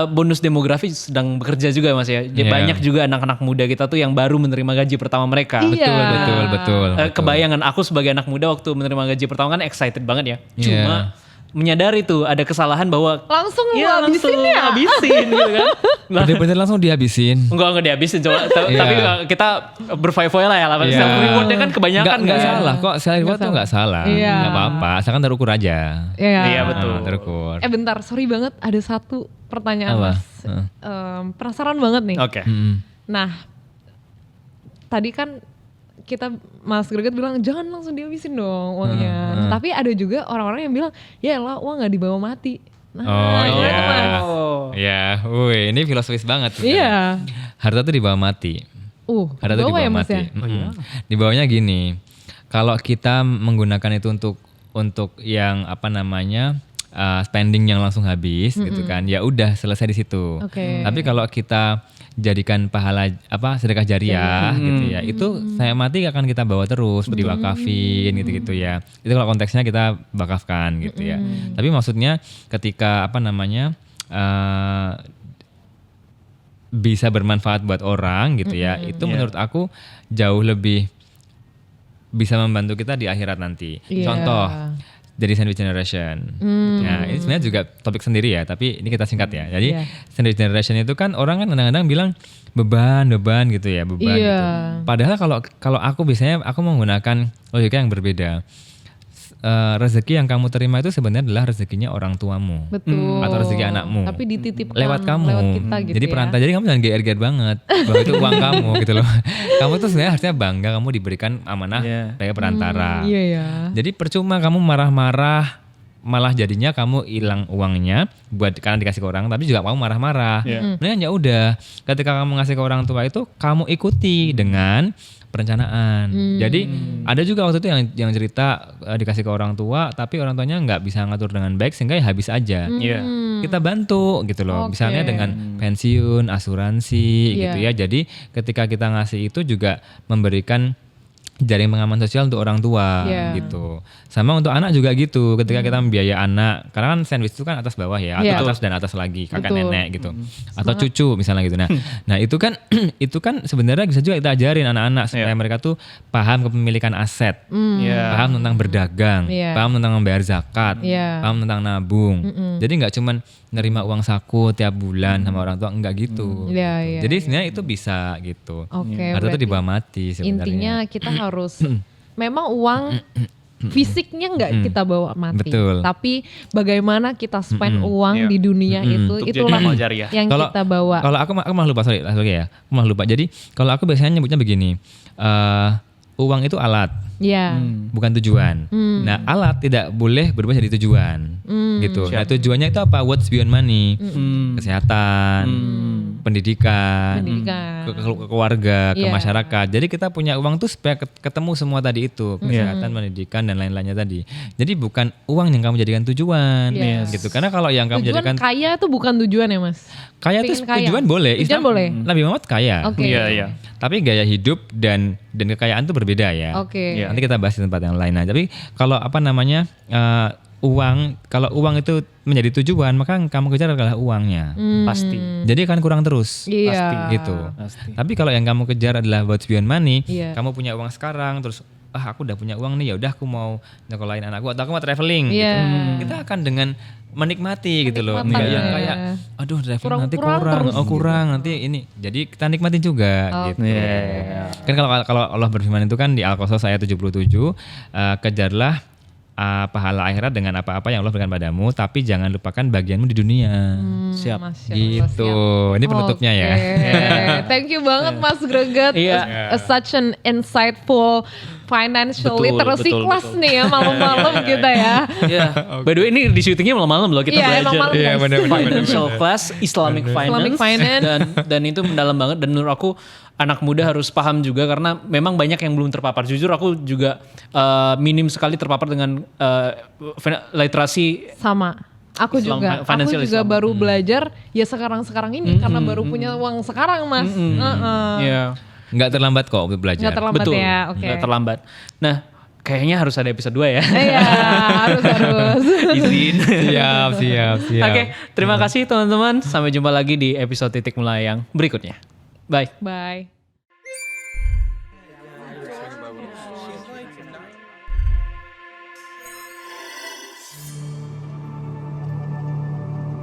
bonus demografi sedang bekerja juga Mas ya. Jadi Iya. banyak juga anak-anak muda kita tuh yang baru menerima gaji pertama mereka. Iya. Betul. Kebayangan aku sebagai anak muda waktu menerima gaji pertama kan excited banget ya. Iya. Cuma menyadari tuh ada kesalahan bahwa Langsung lu iya, habisin langsung ya? habisin gitu kan. Nah, Bener-bener langsung dihabisin. enggak dihabisin coba. Tapi kita berfoya-foya lah ya. Iya. Self rewardnya kan kebanyakan Nggak kan. salah kok, self reward tuh nggak salah. Iya. Nggak apa-apa, asalkan terukur aja. Iya, betul. Terukur. Bentar, sorry banget ada satu pertanyaan Apa? Mas. Penasaran banget nih. Oke. Nah, tadi kan kita Mas Greget bilang jangan langsung dihabisin dong uangnya. Tapi ada juga orang-orang yang bilang ya lah uang nggak dibawa mati. Nah, Oh gimana iya. tuh, Mas? Ya, ini filosofis banget. Iya. Harta tuh dibawa mati. Harta tuh dibawa dibawa ya Mas mati. ya? Dibawanya gini. Kalau kita menggunakan itu untuk yang apa namanya spending yang langsung habis gitu kan, ya udah selesai di situ. Oke. Tapi kalau kita jadikan pahala sedekah jariah gitu ya, itu saya mati akan kita bawa terus diwakafin gitu-gitu ya. Itu kalau konteksnya kita wakafkan gitu ya. Tapi maksudnya ketika apa namanya bisa bermanfaat buat orang gitu ya, itu menurut aku jauh lebih bisa membantu kita di akhirat nanti. Iya. Contoh dari sandwich generation. Nah, ini sebenarnya juga topik sendiri ya, tapi ini kita singkat ya. Jadi sandwich generation itu kan orang kan kadang-kadang bilang beban gitu ya, beban Iya. gitu. Padahal kalau aku biasanya aku menggunakan logika yang berbeda. Rezeki yang kamu terima itu sebenarnya adalah rezekinya orang tuamu. Betul. Atau rezeki anakmu. Tapi dititipkan Lewat kamu. lewat kita gitu jadi ya. perantara, jadi kamu jangan GR banget bahwa itu uang kamu gitu loh. Kamu tuh sebenarnya harusnya bangga kamu diberikan amanah sebagai perantara. Iya ya. Jadi percuma kamu marah-marah, malah jadinya kamu hilang uangnya buat karena dikasih ke orang, tapi juga kamu marah-marah. Mendingan ya udah, ketika kamu ngasih ke orang tua itu kamu ikuti dengan perencanaan. Jadi ada juga waktu itu yang cerita dikasih ke orang tua, tapi orang tuanya nggak bisa ngatur dengan baik sehingga ya habis aja. Iya. Kita bantu gitu loh, misalnya dengan pensiun, asuransi gitu ya. Jadi ketika kita ngasih itu juga memberikan jaring pengaman sosial untuk orang tua gitu. Sama untuk anak juga gitu. Ketika kita membiayai anak, karena kan sandwich itu kan atas bawah ya, atau atas dan atas lagi, kakak nenek gitu. Atau cucu misalnya gitu. Nah, itu kan sebenarnya bisa juga kita ajarin anak-anak supaya mereka tuh paham kepemilikan aset. Paham tentang berdagang, paham tentang membayar zakat, paham tentang nabung. Jadi nggak cuman nerima uang saku tiap bulan sama orang tua, enggak gitu. Jadi sebenarnya itu bisa gitu. Harta itu dibawa mati sebenarnya. Intinya kita harus memang uang fisiknya nggak kita bawa mati. Betul. Tapi bagaimana kita spend uang di dunia itu, Untuk itulah jadi amal jariah. yang kita bawa. Kalau aku malah lupa, sorry ya. Aku malah lupa. Jadi kalau aku biasanya nyebutnya begini. Uang itu alat. Iya. Bukan tujuan. Nah, alat tidak boleh berubah jadi tujuan. Gitu. Nah, tujuannya itu apa? What's beyond money? Kesehatan, pendidikan, ke keluarga, ke masyarakat. Jadi kita punya uang tuh supaya ketemu semua tadi itu, kesehatan, pendidikan dan lain-lainnya tadi. Jadi bukan uang yang kamu jadikan tujuan, gitu. Karena kalau yang kamu Tujuan jadikan kaya itu bukan tujuan ya Mas? kaya itu Pengen kaya. tujuan boleh. Tujuan boleh. Nabi Muhammad kaya. Oke. Iya. Tapi gaya hidup dan kekayaan itu berbeda ya. Oke. Nanti kita bahas di tempat yang lain. Nah, tapi kalau apa namanya kalau uang itu menjadi tujuan, maka yang kamu kejar adalah uangnya. Pasti. Jadi akan kurang terus. Iya. Pasti. Gitu. Pasti. Tapi kalau yang kamu kejar adalah what's beyond money, Iya. kamu punya uang sekarang, terus aku udah punya uang nih, ya udah aku mau nyekolahin anakku atau aku mau traveling. Iya. Gitu. Kita akan dengan menikmati gitu loh. Enggak yang kayak aduh traveling nanti Kurang kurang, terus kurang nanti ini. Jadi kita nikmatin juga gitu. Iya. Kan kalau Allah berfirman itu kan di Al-Qasas ayat 77, kejarlah pahala akhirat dengan apa-apa yang Allah berikan padamu, tapi jangan lupakan bagianmu di dunia. Siap. Masya Allah, Gitu. siap. Ini penutupnya ya. Oke. Thank you banget Mas Greget. Iya. Such an insightful financial Betul, literacy betul, class betul. nih ya malam-malam kita ya. Iya. By the way, ini di syutingnya malam-malam loh kita Iya, emang belajar. malam. Iya, benar-benar. Financial class, Islamic Islamic finance. dan itu mendalam banget, dan menurut aku anak muda harus paham juga karena memang banyak yang belum terpapar. Jujur aku juga minim sekali terpapar dengan literasi. Sama. Aku Islam, juga. Aku financial juga Islam. baru belajar ya sekarang-sekarang ini karena baru punya uang sekarang Mas. Iya. Nggak terlambat kok untuk belajar. Nggak terlambat Betul. ya. Oke. Nggak terlambat. Nah, kayaknya harus ada episode 2 ya. Iya, harus. Izin. siap. Oke, terima kasih teman-teman. Sampai jumpa lagi di episode Titik Mulai yang berikutnya. Bye. Bye.